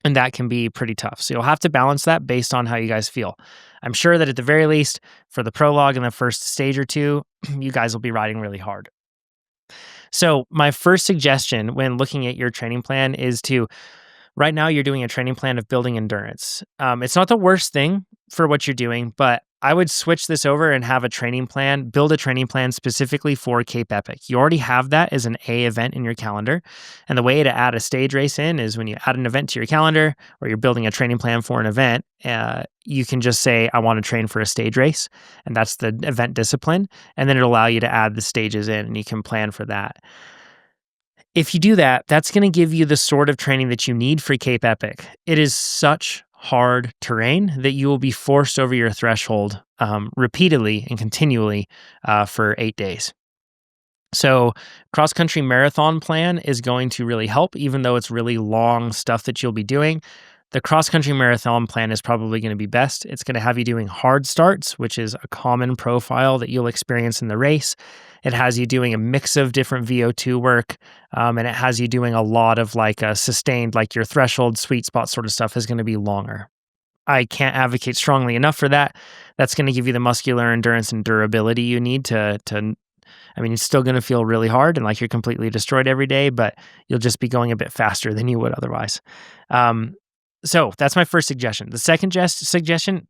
And that can be pretty tough. So you'll have to balance that based on how you guys feel. I'm sure that at the very least, for the prologue and the first stage or two, you guys will be riding really hard. So my first suggestion when looking at your training plan is right now you're doing a training plan of building endurance. It's not the worst thing for what you're doing, but I would switch this over and have build a training plan specifically for Cape Epic. You already have that as an A event in your calendar. And the way to add a stage race in is when you add an event to your calendar or you're building a training plan for an event, you can just say, I want to train for a stage race. And that's the event discipline. And then it'll allow you to add the stages in and you can plan for that. If you do that, that's going to give you the sort of training that you need for Cape Epic. It is such hard terrain that you will be forced over your threshold repeatedly and continually for 8 days. So cross-country marathon plan is going to really help, even though it's really long stuff that you'll be doing. The cross-country marathon plan is probably going to be best. It's going to have you doing hard starts, which is a common profile that you'll experience in the race. It has you doing a mix of different VO2 work, and it has you doing a lot of sustained, your threshold, sweet spot sort of stuff is going to be longer. I can't advocate strongly enough for that. That's going to give you the muscular endurance and durability you need it's still going to feel really hard and you're completely destroyed every day, but you'll just be going a bit faster than you would otherwise. So that's my first suggestion. The second suggestion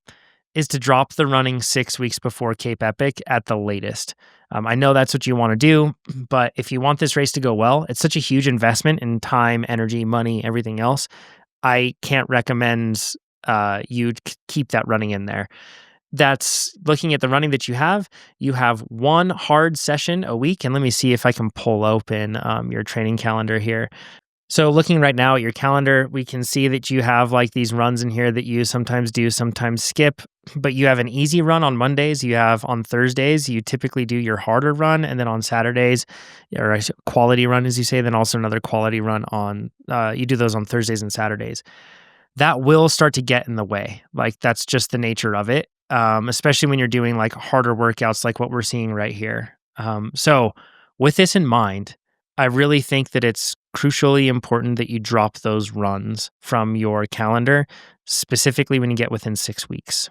is to drop the running 6 weeks before Cape Epic at the latest. I know that's what you want to do, but if you want this race to go well, it's such a huge investment in time, energy, money, everything else. I can't recommend you keep that running in there. That's looking at the running that you have. You have one hard session a week, and let me see if I can pull open your training calendar here. So looking right now at your calendar, we can see that you have these runs in here that you sometimes do, sometimes skip, but you have an easy run on Mondays. You have on Thursdays, you typically do your harder run. And then on Saturdays, or quality run, as you say, then also another quality run you do those on Thursdays and Saturdays. That will start to get in the way. That's just the nature of it, especially when you're doing harder workouts like what we're seeing right here. So with this in mind, I really think that it's crucially important that you drop those runs from your calendar, specifically when you get within 6 weeks.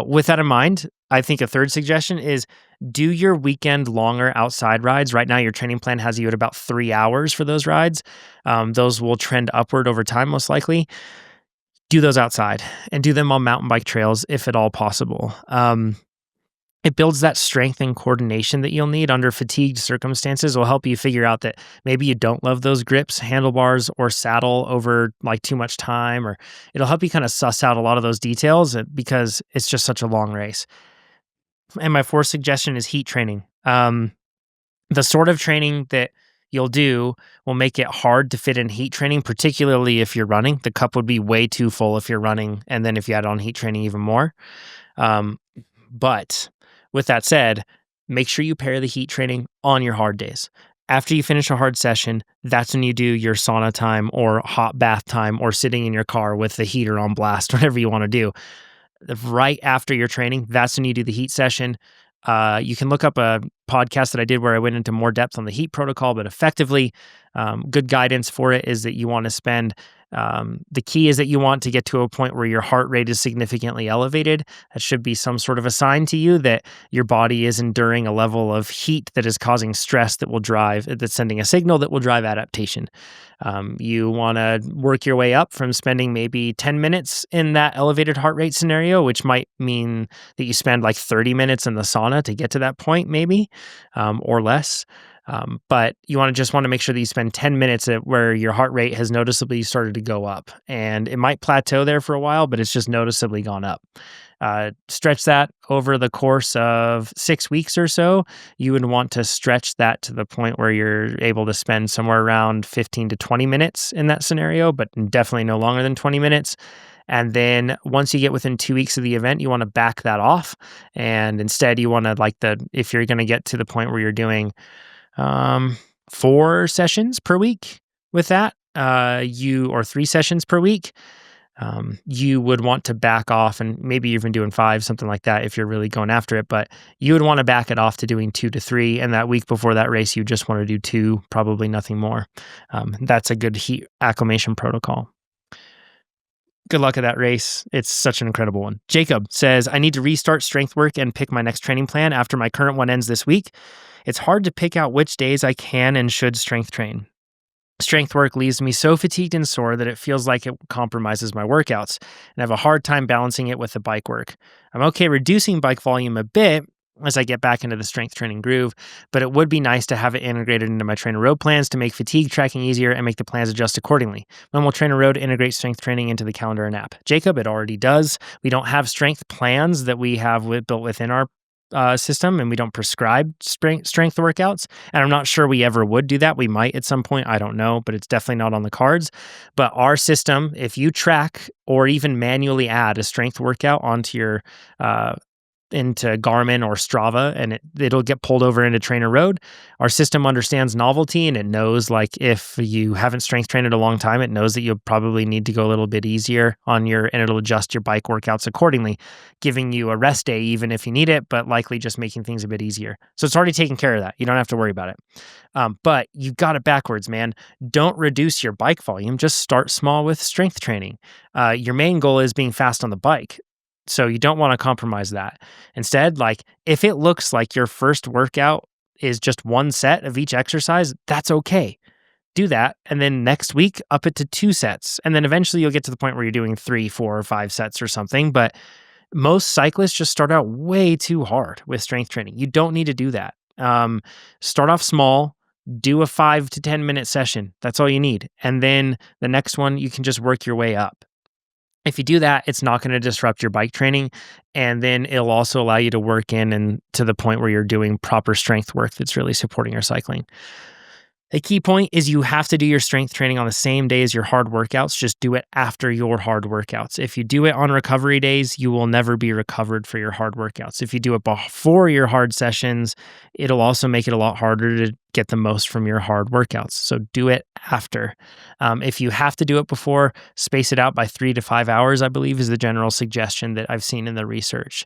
With that in mind, I think a third suggestion is do your weekend longer outside rides. Right now, your training plan has you at about 3 hours for those rides. Those will trend upward over time, most likely. Do those outside and do them on mountain bike trails if at all possible. It builds that strength and coordination that you'll need under fatigued circumstances. Will help you figure out that maybe you don't love those grips, handlebars, or saddle over like too much time, or it'll help you kind of suss out a lot of those details because it's just such a long race. And my fourth suggestion is heat training. The sort of training that you'll do will make it hard to fit in heat training, particularly if you're running. The cup would be way too full if you're running, and then if you add on heat training, even more. Um, but with that said, make sure you pair the heat training on your hard days. After you finish a hard session, that's when you do your sauna time or hot bath time or sitting in your car with the heater on blast, whatever you want to do. Right after your training, that's when you do the heat session. You can look up a podcast that I did where I went into more depth on the heat protocol, but effectively, good guidance for it is that you want to spend, the key is that you want to get to a point where your heart rate is significantly elevated. That should be some sort of a sign to you that your body is enduring a level of heat that is causing stress that's sending a signal that will drive adaptation. You want to work your way up from spending maybe 10 minutes in that elevated heart rate scenario, which might mean that you spend like 30 minutes in the sauna to get to that point, maybe, or less. But you want to make sure that you spend 10 minutes at where your heart rate has noticeably started to go up. And it might plateau there for a while, but it's just noticeably gone up. Stretch that over the course of 6 weeks or so. You would want to stretch that to the point where you're able to spend somewhere around 15 to 20 minutes in that scenario, but definitely no longer than 20 minutes. And then once you get within 2 weeks of the event, you want to back that off. And instead, you want to if you're going to get to the point where you're doing 4 sessions per week with that, or 3 sessions per week, you would want to back off, and maybe even doing 5, something like that if you're really going after it. But you would want to back it off to doing 2 to 3. And that week before that race, you just want to do 2, probably nothing more. That's a good heat acclimation protocol. Good luck at that race. It's such an incredible one. Jacob says, I need to restart strength work and pick my next training plan after my current one ends this week. It's hard to pick out which days I can and should strength train. Strength work leaves me so fatigued and sore that it feels like it compromises my workouts, and I have a hard time balancing it with the bike work. I'm okay reducing bike volume a bit as I get back into the strength training groove, but it would be nice to have it integrated into my TrainerRoad plans to make fatigue tracking easier and make the plans adjust accordingly. When will TrainerRoad integrate strength training into the calendar and app? Jacob, it already does. We don't have strength plans that we have built within our system, and we don't prescribe strength workouts. And I'm not sure we ever would do that. We might at some point. I don't know, but it's definitely not on the cards. But our system, if you track or even manually add a strength workout onto your into Garmin or Strava, and it'll get pulled over into TrainerRoad. Our system understands novelty, and it knows if you haven't strength trained in a long time, it knows that you'll probably need to go a little bit easier and it'll adjust your bike workouts accordingly, giving you a rest day even if you need it, but likely just making things a bit easier. So it's already taken care of that. You don't have to worry about it. But you got it backwards, man. Don't reduce your bike volume. Just start small with strength training. Your main goal is being fast on the bike. So you don't want to compromise that. Instead, if it looks like your first workout is just 1 set of each exercise, that's okay. Do that. And then next week, up it to 2 sets. And then eventually you'll get to the point where you're doing 3, 4, or 5 sets or something. But most cyclists just start out way too hard with strength training. You don't need to do that. Start off small, do a 5 to 10 minute session. That's all you need. And then the next one, you can just work your way up. If you do that, it's not going to disrupt your bike training, and then it'll also allow you to work in and to the point where you're doing proper strength work that's really supporting your cycling. A key point is you have to do your strength training on the same day as your hard workouts. Just do it after your hard workouts. If you do it on recovery days, you will never be recovered for your hard workouts. If you do it before your hard sessions, it'll also make it a lot harder to get the most from your hard workouts. So do it after. If you have to do it before, space it out by 3 to 5 hours, I believe is the general suggestion that I've seen in the research.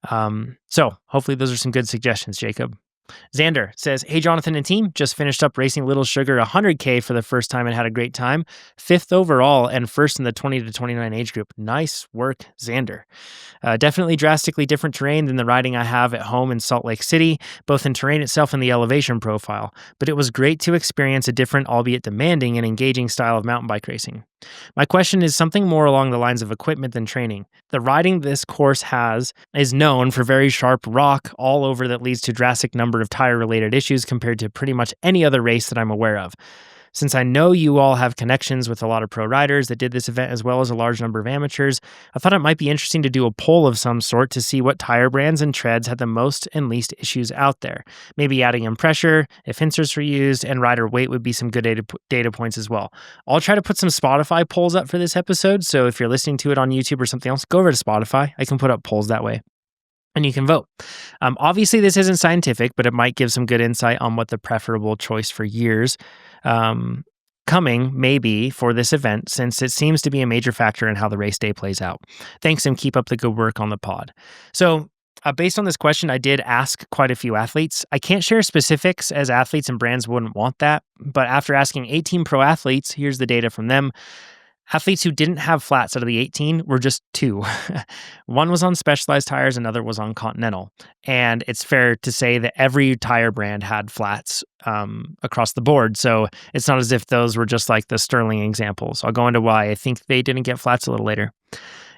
So hopefully those are some good suggestions, Jacob. Xander says, "Hey, Jonathan and team, just finished up racing Little Sugar 100K for the first time and had a great time. Fifth overall and first in the 20 to 29 age group. Nice work, Xander." Definitely drastically different terrain than the riding I have at home in Salt Lake City, both in terrain itself and the elevation profile. But it was great to experience a different, albeit demanding and engaging style of mountain bike racing. My question is something more along the lines of equipment than training. The riding this course has is known for very sharp rock all over that leads to drastic number of tire-related issues compared to pretty much any other race that I'm aware of. Since I know you all have connections with a lot of pro riders that did this event as well as a large number of amateurs, I thought it might be interesting to do a poll of some sort to see what tire brands and treads had the most and least issues out there. Maybe adding in pressure, if inserts were used, and rider weight would be some good data points as well. I'll try to put some Spotify polls up for this episode, so if you're listening to it on YouTube or something else, go over to Spotify. I can put up polls that way. And you can vote. Obviously, this isn't scientific, but it might give some good insight on what the preferable choice for years coming may be for this event, since it seems to be a major factor in how the race day plays out. Thanks, and keep up the good work on the pod. So, based on this question, I did ask quite a few athletes. I can't share specifics as athletes and brands wouldn't want that, but after asking 18 pro athletes, here's the data from them. Athletes who didn't have flats out of the 18 were just 2. One was on Specialized tires, another was on Continental. And it's fair to say that every tire brand had flats across the board. So it's not as if those were just like the sterling examples. I'll go into why I think they didn't get flats a little later.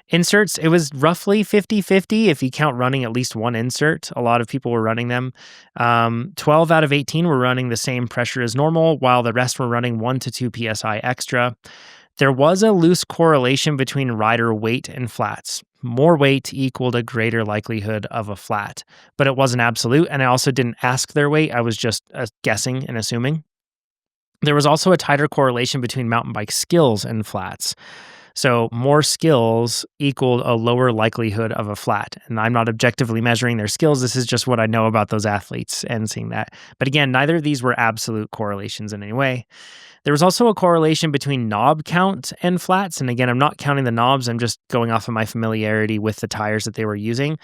Inserts, it was roughly 50-50 if you count running at least one insert. A lot of people were running them. 12 out of 18 were running the same pressure as normal, while the rest were running 1 to 2 PSI extra. There was a loose correlation between rider weight and flats. More weight equaled a greater likelihood of a flat, but it wasn't absolute, and I also didn't ask their weight. I was just guessing and assuming. There was also a tighter correlation between mountain bike skills and flats. So more skills equaled a lower likelihood of a flat. And I'm not objectively measuring their skills. This is just what I know about those athletes and seeing that. But again, neither of these were absolute correlations in any way. There was also a correlation between knob count and flats. And again, I'm not counting the knobs. I'm just going off of my familiarity with the tires that they were using.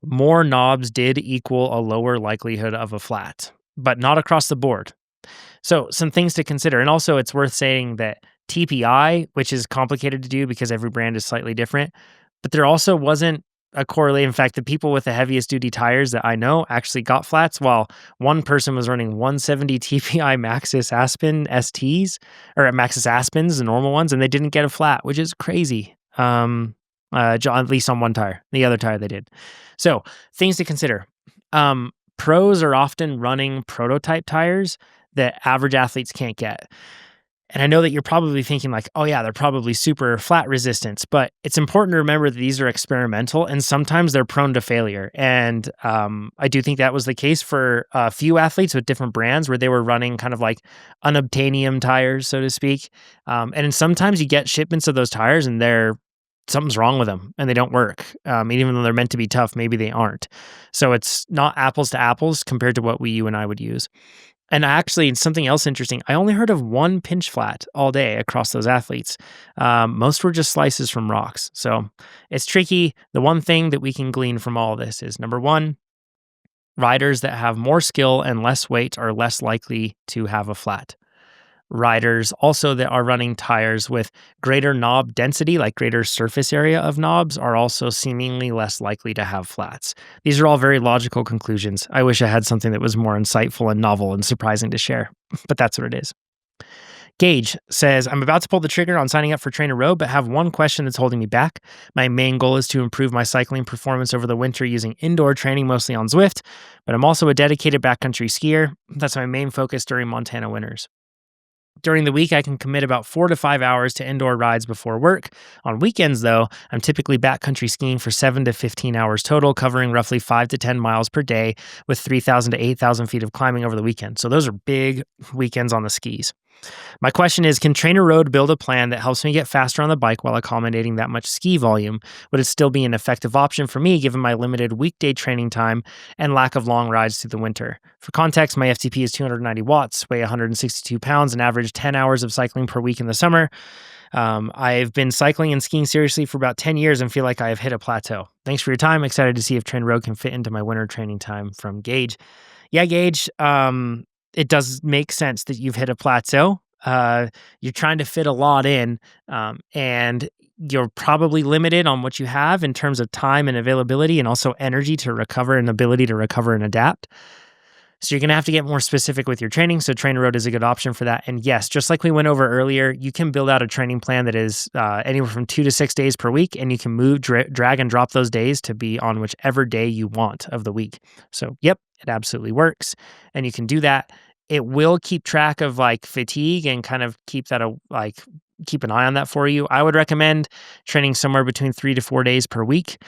More knobs did equal a lower likelihood of a flat, but not across the board. So some things to consider. And also it's worth saying that TPI, which is complicated to do because every brand is slightly different, but there also wasn't a correlate. In fact, the people with the heaviest duty tires that I know actually got flats, while one person was running 170 TPI Maxxis Aspen STs, or Maxxis Aspens, the normal ones, and they didn't get a flat, which is crazy. At least on one tire. The other tire they did. So things to consider. Pros are often running prototype tires that average athletes can't get. And I know that you're probably thinking like, oh yeah, they're probably super flat resistance, but it's important to remember that these are experimental and sometimes they're prone to failure. And I do think that was the case for a few athletes with different brands where they were running kind of like unobtainium tires, so to speak. And sometimes you get shipments of those tires and something's wrong with them and they don't work. Even though they're meant to be tough, maybe they aren't. So it's not apples to apples compared to what you and I would use. And actually, something else interesting, I only heard of one pinch flat all day across those athletes. Most were just slices from rocks. So it's tricky. The one thing that we can glean from all of this is, number one, riders that have more skill and less weight are less likely to have a flat. Riders also that are running tires with greater knob density, like greater surface area of knobs, are also seemingly less likely to have flats. These are all very logical conclusions. I wish I had something that was more insightful and novel and surprising to share, but that's what it is. Gage says, I'm about to pull the trigger on signing up for TrainerRoad, but have one question that's holding me back. My main goal is to improve my cycling performance over the winter using indoor training, mostly on Zwift, but I'm also a dedicated backcountry skier. That's my main focus during Montana winters. During the week, I can commit about 4 to 5 hours to indoor rides before work. On weekends, though, I'm typically backcountry skiing for 7 to 15 hours total, covering roughly 5 to 10 miles per day with 3,000 to 8,000 feet of climbing over the weekend. So those are big weekends on the skis. My question is, can TrainerRoad build a plan that helps me get faster on the bike while accommodating that much ski volume? Would it still be an effective option for me given my limited weekday training time and lack of long rides through the winter? For context, my FTP is 290 watts, weigh 162 pounds, and average 10 hours of cycling per week in the summer. I've been cycling and skiing seriously for about 10 years and feel like I have hit a plateau. Thanks for your time. Excited to see if TrainerRoad can fit into my winter training time, from Gage. Yeah, Gage, it does make sense that you've hit a plateau. You're trying to fit a lot in, and you're probably limited on what you have in terms of time and availability, and also energy to recover and ability to recover and adapt. So you're going to have to get more specific with your training. So TrainerRoad is a good option for that. And yes, just like we went over earlier, you can build out a training plan that is anywhere from 2 to 6 days per week, and you can move, drag and drop those days to be on whichever day you want of the week. So yep, it absolutely works. And you can do that. It will keep track of like fatigue and kind of keep that keep an eye on that for you. I would recommend training somewhere between 3 to 4 days per week.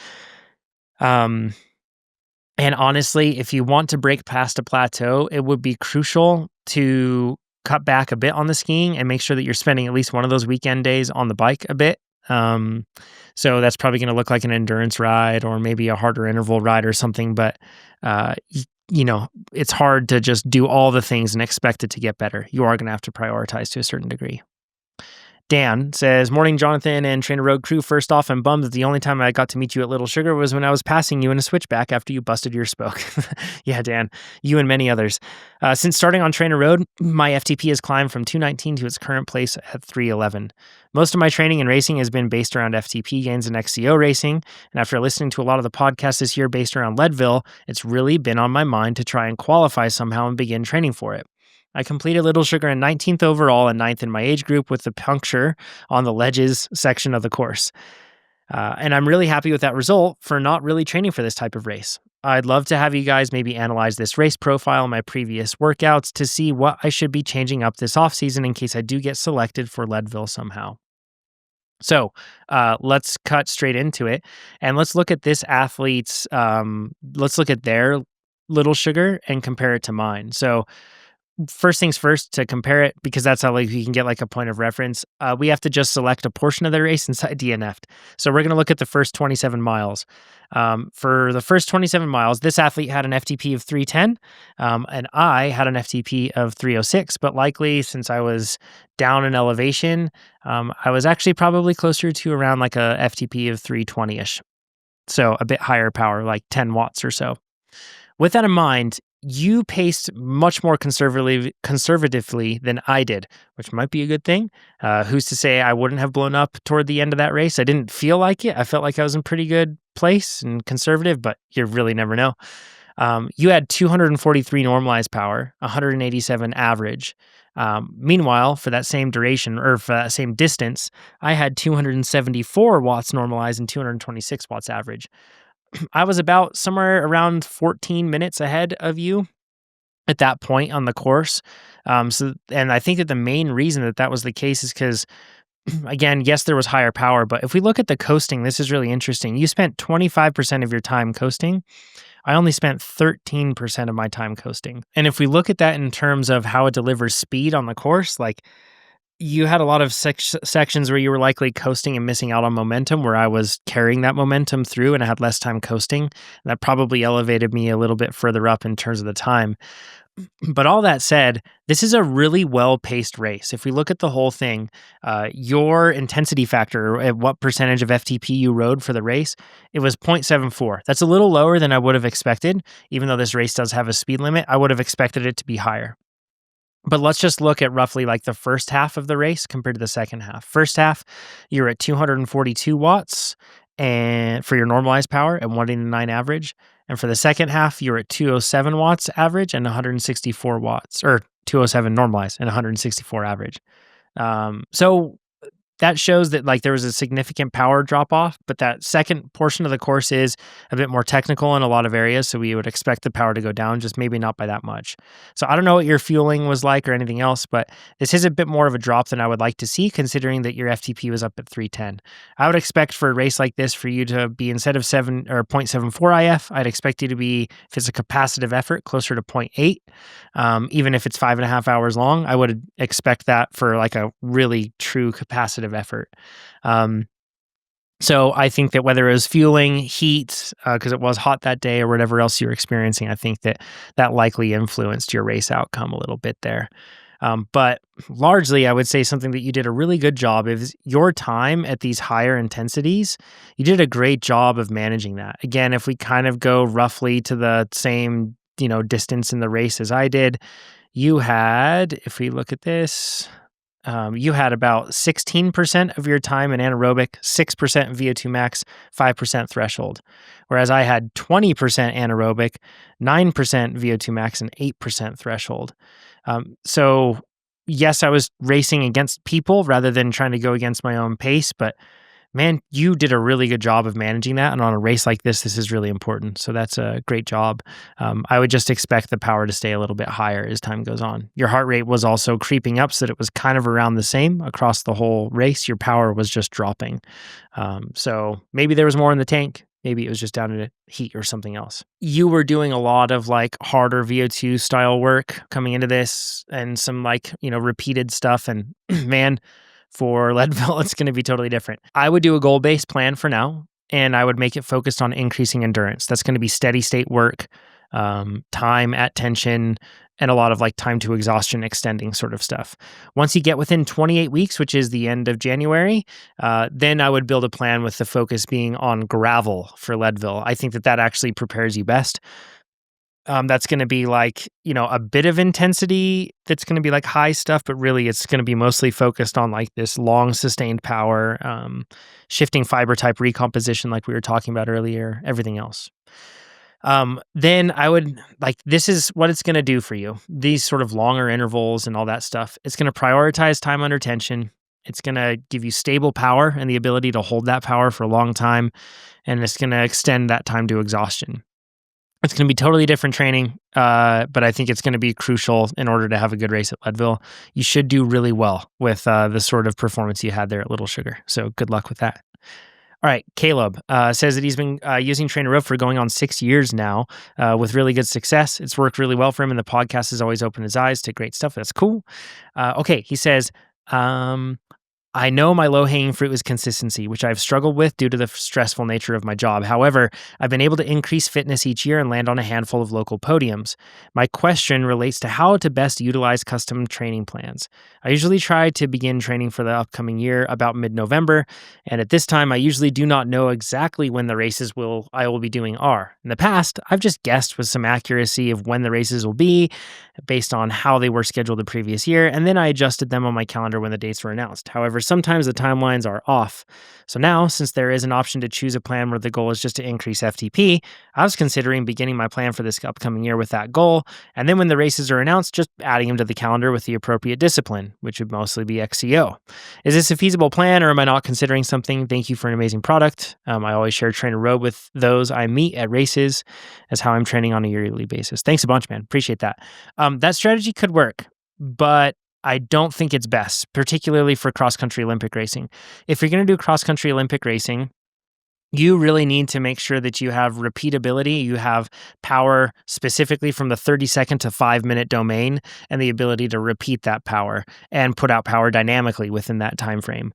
And honestly, if you want to break past a plateau, it would be crucial to cut back a bit on the skiing and make sure that you're spending at least one of those weekend days on the bike a bit. So that's probably going to look like an endurance ride or maybe a harder interval ride or something. But, it's hard to just do all the things and expect it to get better. You are going to have to prioritize to a certain degree. Dan says, morning, Jonathan and TrainerRoad crew. First off, I'm bummed that the only time I got to meet you at Little Sugar was when I was passing you in a switchback after you busted your spoke. Yeah, Dan, you and many others. Since starting on TrainerRoad, my FTP has climbed from 219 to its current place at 311. Most of my training and racing has been based around FTP gains and XCO racing, and after listening to a lot of the podcasts this year based around Leadville, it's really been on my mind to try and qualify somehow and begin training for it. I completed Little Sugar in 19th overall and 9th in my age group with the puncture on the ledges section of the course. And I'm really happy with that result for not really training for this type of race. I'd love to have you guys maybe analyze this race profile in my previous workouts to see what I should be changing up this offseason in case I do get selected for Leadville somehow. So let's cut straight into it. And let's look at this athlete's, let's look at their Little Sugar and compare it to mine. So first things first, to compare it, because that's how you can get like a point of reference, we have to just select a portion of the race inside DNF'd. So we're going to look at the first 27 miles. For the first 27 miles, this athlete had an FTP of 310, and I had an FTP of 306, but likely since I was down in elevation, I was actually probably closer to around like a FTP of 320-ish. So a bit higher power, like 10 watts or so. With that in mind, you paced much more conservatively than I did, which might be a good thing. Who's to say I wouldn't have blown up toward the end of that race? I didn't feel like it. I felt like I was in pretty good place and conservative, but you really never know. You had 243 normalized power, 187 average. Meanwhile, for that same duration or for that same distance, I had 274 watts normalized and 226 watts average. I was about somewhere around 14 minutes ahead of you at that point on the course. And I think that the main reason that that was the case is because, again, yes, there was higher power, but if we look at the coasting, this is really interesting. You spent 25% of your time coasting. I only spent 13% of my time coasting. And if we look at that in terms of how it delivers speed on the course, like, you had a lot of sections where you were likely coasting and missing out on momentum, where I was carrying that momentum through and I had less time coasting. And that probably elevated me a little bit further up in terms of the time. But all that said, this is a really well-paced race. If we look at the whole thing, your intensity factor, at what percentage of FTP you rode for the race, it was 0.74. That's a little lower than I would have expected. Even though this race does have a speed limit, I would have expected it to be higher. But let's just look at roughly like the first half of the race compared to the second half. First half, you're at 242 watts and for your normalized power and 189 average. And for the second half, you're at 207 watts average and 164 watts, or 207 normalized and 164 average. So that shows that like there was a significant power drop off, but that second portion of the course is a bit more technical in a lot of areas. So we would expect the power to go down, just maybe not by that much. So I don't know what your fueling was like or anything else, but this is a bit more of a drop than I would like to see considering that your FTP was up at 310. I would expect for a race like this for you to be instead of 7 or 0.74 IF, I'd expect you to be, if it's a capacitive effort, closer to 0.8. Even if it's 5.5 hours long, I would expect that for like a really true capacitive effort. So I think that whether it was fueling, heat, because it was hot that day, or whatever else you were experiencing, I think that that likely influenced your race outcome a little bit there. But largely, I would say something that you did a really good job is your time at these higher intensities. You did a great job of managing that. Again, if we kind of go roughly to the same, distance in the race as I did, you had, if we look at this, you had about 16% of your time in anaerobic, 6% VO2 max, 5% threshold. Whereas I had 20% anaerobic, 9% VO2 max, and 8% threshold. So yes, I was racing against people rather than trying to go against my own pace, but man, you did a really good job of managing that. And on a race like this is really important. So that's a great job. I would just expect the power to stay a little bit higher as time goes on. Your heart rate was also creeping up so that it was kind of around the same across the whole race. Your power was just dropping. So maybe there was more in the tank. Maybe it was just down to heat or something else. You were doing a lot of like harder VO2 style work coming into this and some like, repeated stuff. And man, for Leadville, it's going to be totally different. I would do a goal-based plan for now, and I would make it focused on increasing endurance. That's going to be steady state work, time at tension, and a lot of like time to exhaustion extending sort of stuff. Once you get within 28 weeks, which is the end of January, then I would build a plan with the focus being on gravel for Leadville. I think that actually prepares you best. That's going to be like, a bit of intensity that's going to be like high stuff, but really it's going to be mostly focused on like this long sustained power, shifting fiber type recomposition like we were talking about earlier, everything else. Then I would this is what it's going to do for you. These sort of longer intervals and all that stuff. It's going to prioritize time under tension. It's going to give you stable power and the ability to hold that power for a long time. And it's going to extend that time to exhaustion. It's going to be totally different training, but I think it's going to be crucial in order to have a good race at Leadville. You should do really well with the sort of performance you had there at Little Sugar. So good luck with that. All right, Caleb says that he's been using TrainerRoad for going on 6 years now with really good success. It's worked really well for him, and the podcast has always opened his eyes to great stuff. That's cool. Okay, he says, I know my low-hanging fruit is consistency, which I've struggled with due to the stressful nature of my job. However, I've been able to increase fitness each year and land on a handful of local podiums. My question relates to how to best utilize custom training plans. I usually try to begin training for the upcoming year about mid-November, and at this time, I usually do not know exactly when the races I will be doing are. In the past, I've just guessed with some accuracy of when the races will be based on how they were scheduled the previous year, and then I adjusted them on my calendar when the dates were announced. However, sometimes the timelines are off. So now, since there is an option to choose a plan where the goal is just to increase FTP, I was considering beginning my plan for this upcoming year with that goal, and then when the races are announced, just adding them to the calendar with the appropriate discipline, which would mostly be XCO. Is this a feasible plan, or am I not considering something? Thank you for an amazing product. I always share TrainerRoad with those I meet at races as how I'm training on a yearly basis. Thanks a bunch, man. Appreciate that. That strategy could work, but I don't think it's best, particularly for cross-country Olympic racing. If you're going to do cross-country Olympic racing, you really need to make sure that you have repeatability, you have power specifically from the 30-second to 5-minute domain, and the ability to repeat that power and put out power dynamically within that time frame.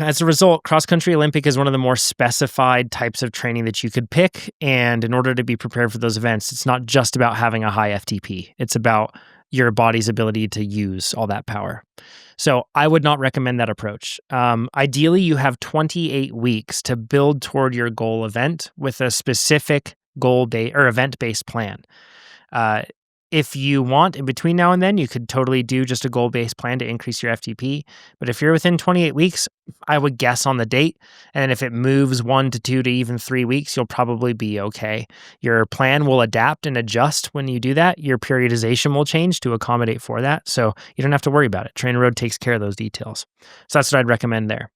As a result, cross-country Olympic is one of the more specified types of training that you could pick, and in order to be prepared for those events, it's not just about having a high FTP. It's about your body's ability to use all that power. So I would not recommend that approach. Ideally, you have 28 weeks to build toward your goal event with a specific goal-based or event-based plan. If you want, in between now and then, you could totally do just a goal-based plan to increase your FTP. But if you're within 28 weeks, I would guess on the date. And if it moves 1 to 2 to even 3 weeks, you'll probably be okay. Your plan will adapt and adjust when you do that. Your periodization will change to accommodate for that. So you don't have to worry about it. TrainerRoad takes care of those details. So that's what I'd recommend there.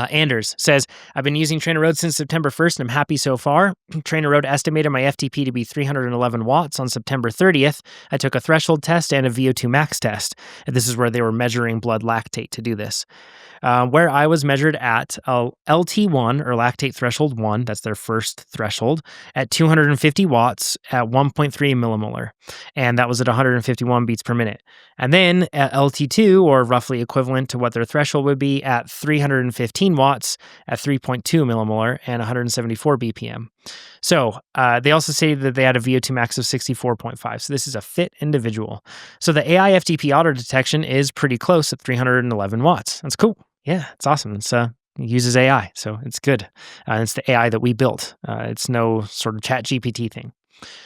Anders says, I've been using TrainerRoad since September 1st and I'm happy so far. TrainerRoad estimated my FTP to be 311 watts on September 30th. I took a threshold test and a VO2 max test. And this is where they were measuring blood lactate to do this. Where I was measured at LT1 or lactate threshold 1, that's their first threshold, at 250 watts at 1.3 millimolar. And that was at 151 beats per minute. And then at LT2, or roughly equivalent to what their threshold would be, at 315 watts at 3.2 millimolar and 174 BPM. So they also say that they had a VO2 max of 64.5. So this is a fit individual. So the AI FTP auto detection is pretty close at 311 watts. That's cool. Yeah, it's awesome. It uses AI, so it's good. It's the AI that we built. It's no sort of chat GPT thing.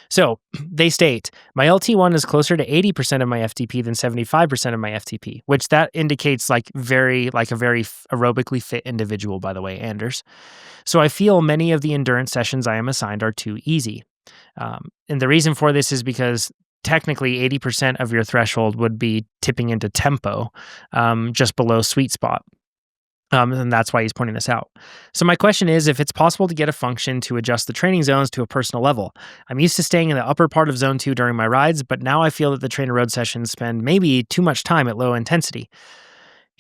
So they state, my LT1 is closer to 80% of my FTP than 75% of my FTP, which that indicates like a very aerobically fit individual, by the way, Anders. So I feel many of the endurance sessions I am assigned are too easy. And the reason for this is because technically 80% of your threshold would be tipping into tempo, just below sweet spot. And that's why he's pointing this out. So my question is if it's possible to get a function to adjust the training zones to a personal level. I'm used to staying in the upper part of zone 2 during my rides, but now I feel that the TrainerRoad sessions spend maybe too much time at low intensity.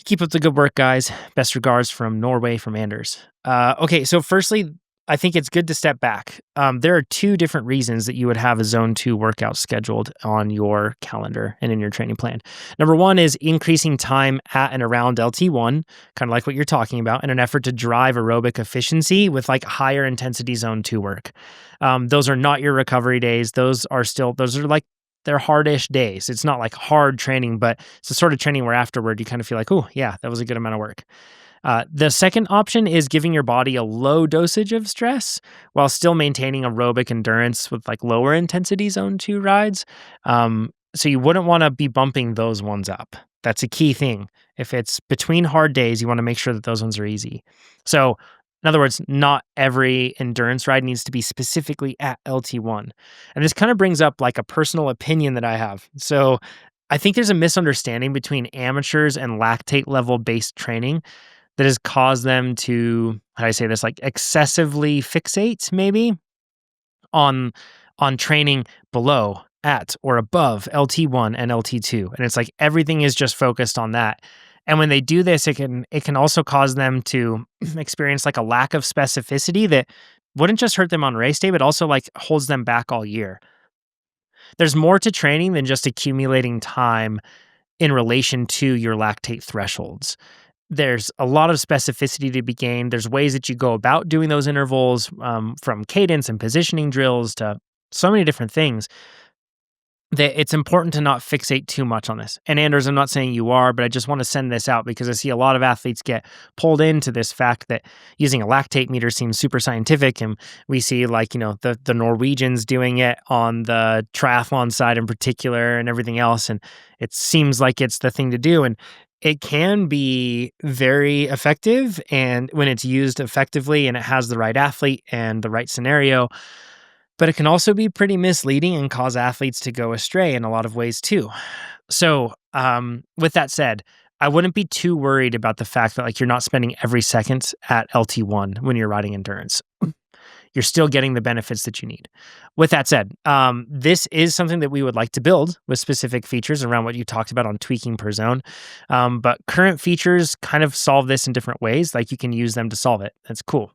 Keep up the good work, guys. Best regards from Norway from Anders. Okay, so firstly, I think it's good to step back. There are 2 different reasons that you would have a zone 2 workout scheduled on your calendar and in your training plan. Number 1 is increasing time at and around LT1, kind of like what you're talking about, in an effort to drive aerobic efficiency with like higher intensity zone 2 work. Those are not your recovery days. Those are like, they're hardish days. It's not like hard training, but it's the sort of training where afterward you kind of feel like, oh yeah, that was a good amount of work. The second option is giving your body a low dosage of stress while still maintaining aerobic endurance with like lower intensity zone 2 rides. So you wouldn't want to be bumping those ones up. That's a key thing. If it's between hard days, you want to make sure that those ones are easy. So in other words, not every endurance ride needs to be specifically at LT1. And this kind of brings up like a personal opinion that I have. So I think there's a misunderstanding between amateurs and lactate level based training that has caused them to, how do I say this, like excessively fixate maybe on training below, at, or above LT1 and LT2. And it's like everything is just focused on that. And when they do this, it can also cause them to experience like a lack of specificity that wouldn't just hurt them on race day, but also like holds them back all year. There's more to training than just accumulating time in relation to your lactate thresholds. There's a lot of specificity to be gained. There's ways that you go about doing those intervals, from cadence and positioning drills to so many different things, that it's important to not fixate too much on this. And Anders, I'm not saying you are, but I just want to send this out because I see a lot of athletes get pulled into this fact that using a lactate meter seems super scientific. And we see like, the Norwegians doing it on the triathlon side in particular and everything else. And it seems like it's the thing to do. And it can be very effective, and when it's used effectively and it has the right athlete and the right scenario, but it can also be pretty misleading and cause athletes to go astray in a lot of ways too. So with that said, I wouldn't be too worried about the fact that like you're not spending every second at LT1 when you're riding endurance. You're still getting the benefits that you need. With that said, this is something that we would like to build with specific features around what you talked about on tweaking per zone. But current features kind of solve this in different ways. Like you can use them to solve it. That's cool.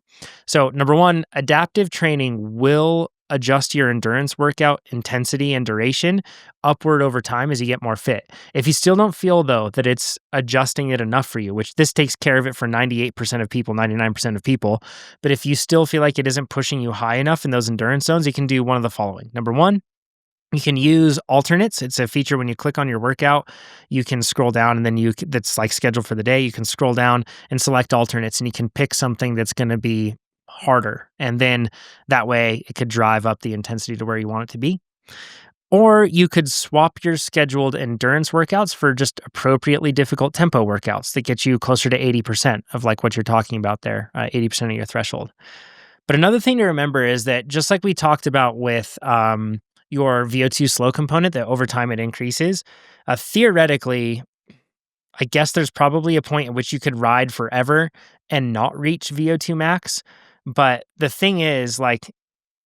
So number 1, adaptive training will adjust your endurance workout intensity and duration upward over time as you get more fit. If you still don't feel though that it's adjusting it enough for you, which this takes care of it for 98% of people, 99% of people, but if you still feel like it isn't pushing you high enough in those endurance zones, you can do one of the following. Number 1, you can use alternates. It's a feature when you click on your workout, you can scroll down and then that's like scheduled for the day. You can scroll down and select alternates and you can pick something that's going to be harder. And then that way it could drive up the intensity to where you want it to be. Or you could swap your scheduled endurance workouts for just appropriately difficult tempo workouts that get you closer to 80% of like what you're talking about there, 80% of your threshold. But another thing to remember is that just like we talked about with your VO2 slow component, that over time it increases, theoretically, I guess there's probably a point at which you could ride forever and not reach VO2 max. But the thing is, like,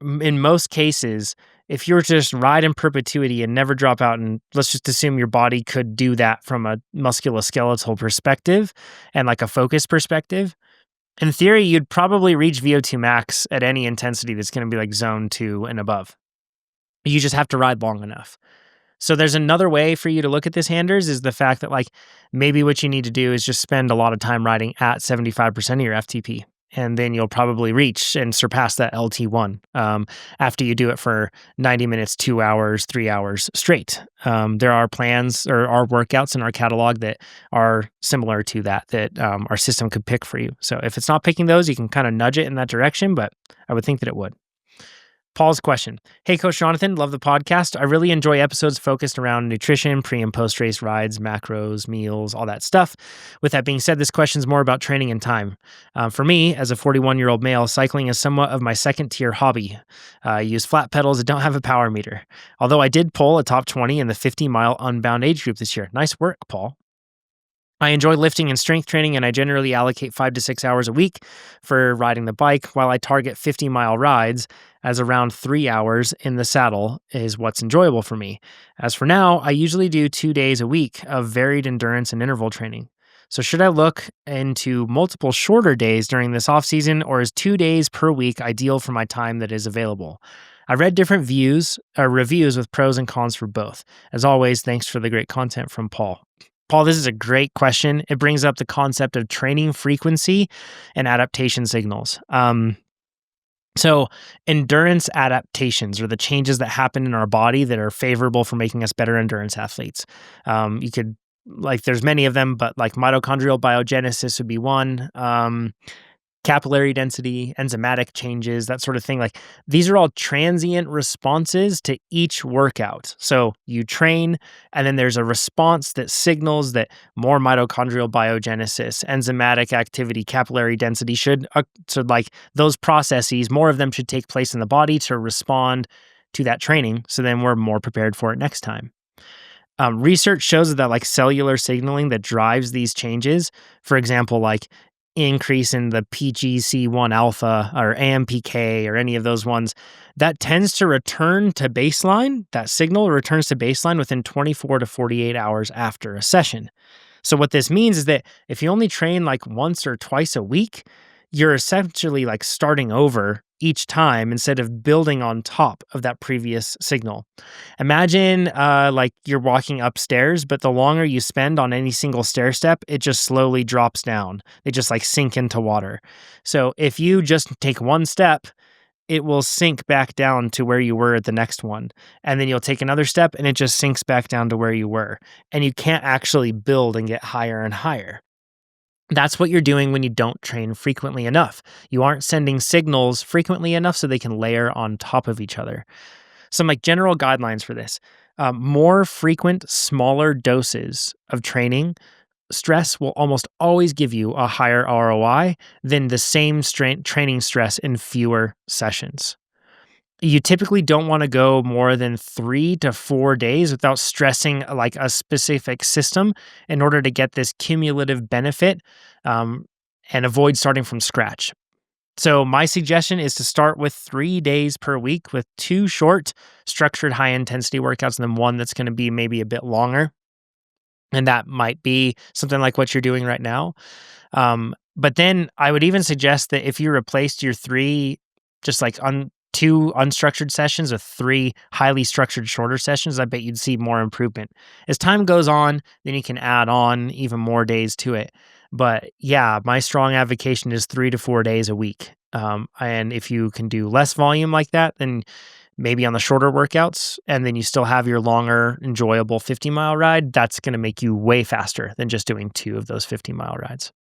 in most cases, if you were to just ride in perpetuity and never drop out, and let's just assume your body could do that from a musculoskeletal perspective and like a focus perspective, in theory, you'd probably reach VO2 max at any intensity that's going to be like zone 2 and above. You just have to ride long enough. So there's another way for you to look at this, Handers, is the fact that like maybe what you need to do is just spend a lot of time riding at 75% of your FTP. And then you'll probably reach and surpass that LT1 after you do it for 90 minutes, 2 hours, 3 hours straight. There are plans or are workouts in our catalog that are similar to that our system could pick for you. So if it's not picking those, you can kind of nudge it in that direction, but I would think that it would. Paul's question. Hey, Coach Jonathan, love the podcast. I really enjoy episodes focused around nutrition, pre and post race rides, macros, meals, all that stuff. With that being said, this question is more about training and time. For me, as a 41-year-old male, cycling is somewhat of my second tier hobby. I use flat pedals that don't have a power meter. Although I did pull a top 20 in the 50-mile unbound age group this year. Nice work, Paul. I enjoy lifting and strength training, and I generally allocate 5 to 6 hours a week for riding the bike, while I target 50-mile rides, as around 3 hours in the saddle is what's enjoyable for me. As for now, I usually do 2 days a week of varied endurance and interval training. So should I look into multiple shorter days during this off season, or is 2 days per week ideal for my time that is available? I read different reviews with pros and cons for both. As always, thanks for the great content from Paul. Paul, this is a great question. It brings up the concept of training frequency and adaptation signals. So endurance adaptations are the changes that happen in our body that are favorable for making us better endurance athletes. There's many of them, but like mitochondrial biogenesis would be one. Capillary density, enzymatic changes, that sort of thing. Like these are all transient responses to each workout. So you train, and then there's a response that signals that more mitochondrial biogenesis, enzymatic activity, capillary density those processes, more of them should take place in the body to respond to that training. So then we're more prepared for it next time. Research shows that like cellular signaling that drives these changes, for example, like increase in the PGC1 alpha or AMPK or any of those ones, that tends to return to baseline. That signal returns to baseline within 24 to 48 hours after a session. So what this means is that if you only train like once or twice a week, you're essentially like starting over each time instead of building on top of that previous signal. Imagine like you're walking upstairs, but the longer you spend on any single stair step, it just slowly drops down. They just like sink into water. So if you just take one step, it will sink back down to where you were at the next one. And then you'll take another step and it just sinks back down to where you were. And you can't actually build and get higher and higher. That's what you're doing when you don't train frequently enough. You aren't sending signals frequently enough so they can layer on top of each other. Some like general guidelines for this. More frequent, smaller doses of training stress will almost always give you a higher ROI than the same training stress in fewer sessions. You typically don't want to go more than 3 to 4 days without stressing like a specific system in order to get this cumulative benefit and avoid starting from scratch. So my suggestion is to start with 3 days per week with 2 short, structured high-intensity workouts and then one that's going to be maybe a bit longer. And that might be something like what you're doing right now. But then I would even suggest that if you replaced your 3 just like 2 unstructured sessions with 3 highly structured shorter sessions, I bet you'd see more improvement. As time goes on, then you can add on even more days to it. But yeah, my strong advocation is 3 to 4 days a week. And if you can do less volume like that, then maybe on the shorter workouts, and then you still have your longer, enjoyable 50-mile ride, that's going to make you way faster than just doing 2 of those 50-mile rides.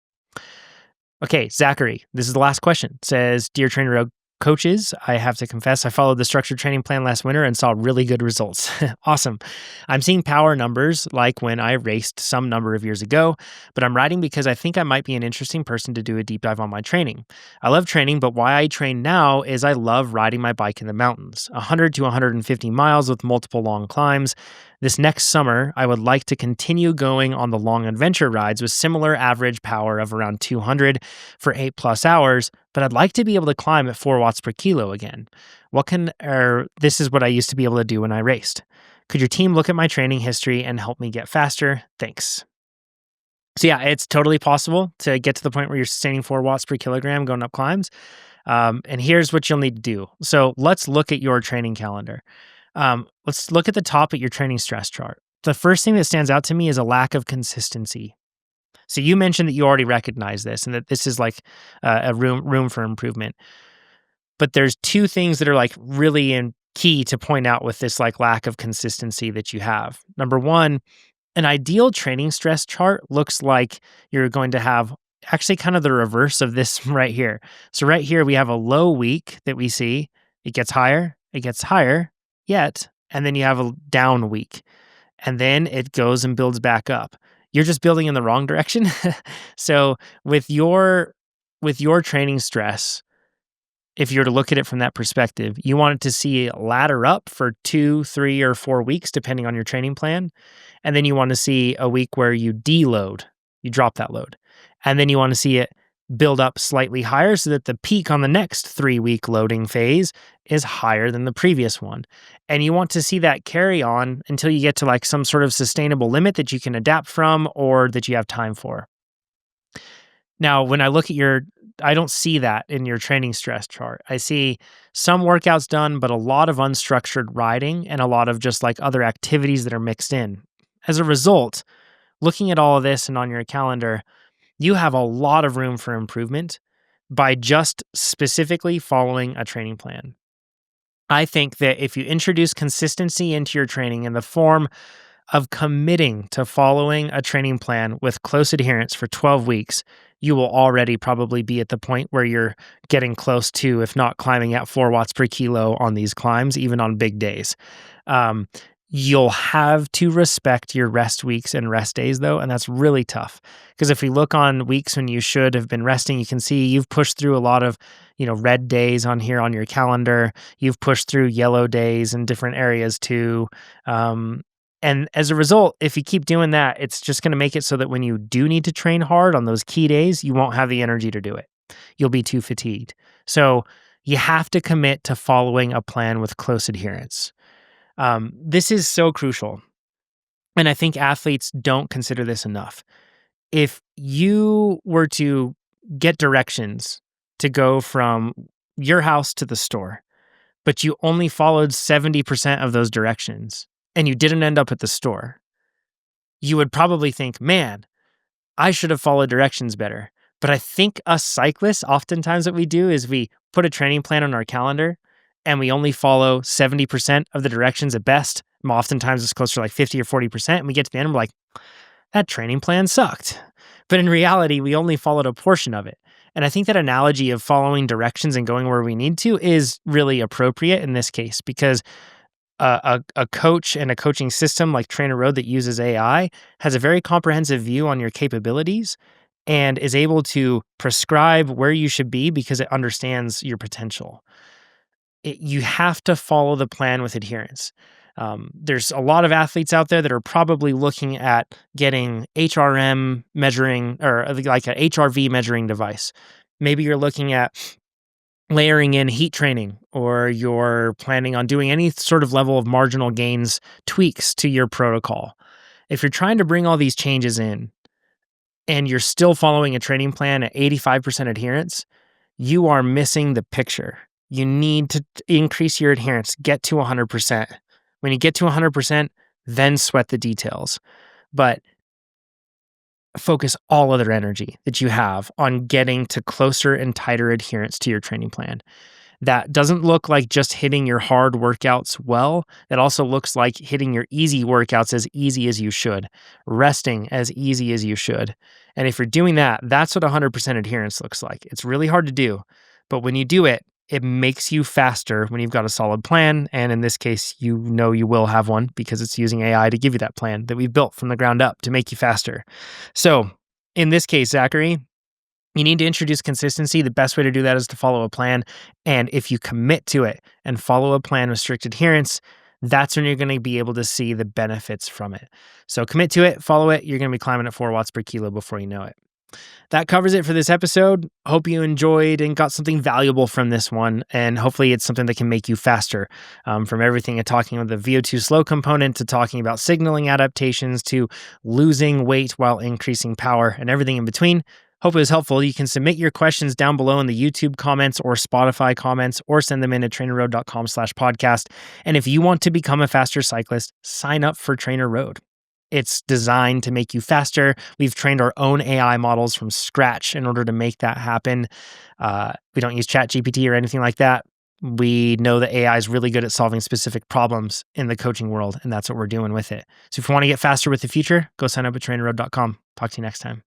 Okay, Zachary, this is the last question. It says, Dear TrainerRoad coaches. I have to confess, I followed the structured training plan last winter and saw really good results. Awesome. I'm seeing power numbers like when I raced some number of years ago, but I'm riding because I think I might be an interesting person to do a deep dive on my training. I love training, but why I train now is I love riding my bike in the mountains, 100 to 150 miles with multiple long climbs. This next summer, I would like to continue going on the long adventure rides with similar average power of around 200 for 8+ hours, but I'd like to be able to climb at 4 watts per kilo again. This is what I used to be able to do when I raced. Could your team look at my training history and help me get faster? Thanks. So yeah, it's totally possible to get to the point where you're sustaining 4 watts per kilogram going up climbs. And here's what you'll need to do. So let's look at your training calendar. Let's look at the top of your training stress chart. The first thing that stands out to me is a lack of consistency. So you mentioned that you already recognize this and that this is like a room for improvement. But there's two things that are like really key to point out with this like lack of consistency that you have. Number one, an ideal training stress chart looks like you're going to have actually kind of the reverse of this right here. So right here, we have a low week that we see. It gets higher, yet, and then you have a down week. And then it goes and builds back up. You're just building in the wrong direction. So with your training stress, if you're to look at it from that perspective, you want it to see it ladder up for 2, 3, or 4 weeks, depending on your training plan. And then you want to see a week where you deload, you drop that load. And then you want to see it build up slightly higher so that the peak on the next 3-week loading phase is higher than the previous one. And you want to see that carry on until you get to like some sort of sustainable limit that you can adapt from or that you have time for. Now, when I look at I don't see that in your training stress chart. I see some workouts done, but a lot of unstructured riding and a lot of just like other activities that are mixed in. As a result, looking at all of this and on your calendar, you have a lot of room for improvement by just specifically following a training plan. I think that if you introduce consistency into your training in the form of committing to following a training plan with close adherence for 12 weeks, you will already probably be at the point where you're getting close to, if not climbing at 4 watts per kilo on these climbs, even on big days. You'll have to respect your rest weeks and rest days, though, and that's really tough. Because if we look on weeks when you should have been resting, you can see you've pushed through a lot of, red days on here on your calendar. You've pushed through yellow days in different areas too. And as a result, if you keep doing that, it's just going to make it so that when you do need to train hard on those key days, you won't have the energy to do it. You'll be too fatigued. So you have to commit to following a plan with close adherence. This is so crucial. And I think athletes don't consider this enough. If you were to get directions to go from your house to the store, but you only followed 70% of those directions, and you didn't end up at the store, you would probably think, man, I should have followed directions better. But I think us cyclists, oftentimes what we do is we put a training plan on our calendar and we only follow 70% of the directions at best. Oftentimes it's closer to like 50 or 40%. And we get to the end and we're like, that training plan sucked. But in reality, we only followed a portion of it. And I think that analogy of following directions and going where we need to is really appropriate in this case because a coach and a coaching system like TrainerRoad that uses AI has a very comprehensive view on your capabilities and is able to prescribe where you should be because it understands your potential. You have to follow the plan with adherence. There's a lot of athletes out there that are probably looking at getting HRM measuring or like an HRV measuring device. Maybe you're looking at layering in heat training, or you're planning on doing any sort of level of marginal gains tweaks to your protocol. If you're trying to bring all these changes in and you're still following a training plan at 85% adherence, you are missing the picture. You need to increase your adherence, get to 100%. When you get to 100%, then sweat the details. But focus all other energy that you have on getting to closer and tighter adherence to your training plan. That doesn't look like just hitting your hard workouts well. It also looks like hitting your easy workouts as easy as you should, resting as easy as you should. And if you're doing that, that's what 100% adherence looks like. It's really hard to do, but when you do it, It makes you faster when you've got a solid plan. And in this case, you know you will have one because it's using AI to give you that plan that we've built from the ground up to make you faster. So in this case, Zachary, you need to introduce consistency. The best way to do that is to follow a plan. And if you commit to it and follow a plan with strict adherence, that's when you're going to be able to see the benefits from it. So commit to it, follow it. You're going to be climbing at 4 watts per kilo before you know it. That covers it for this episode. Hope you enjoyed and got something valuable from this one. And hopefully it's something that can make you faster, from everything talking about the VO2 slow component to talking about signaling adaptations to losing weight while increasing power and everything in between. Hope it was helpful. You can submit your questions down below in the YouTube comments or Spotify comments, or send them in at trainerroad.com/podcast. And if you want to become a faster cyclist, sign up for TrainerRoad. It's designed to make you faster. We've trained our own AI models from scratch in order to make that happen. We don't use ChatGPT or anything like that. We know that AI is really good at solving specific problems in the coaching world, and that's what we're doing with it. So if you want to get faster with the future, go sign up at trainerroad.com. Talk to you next time.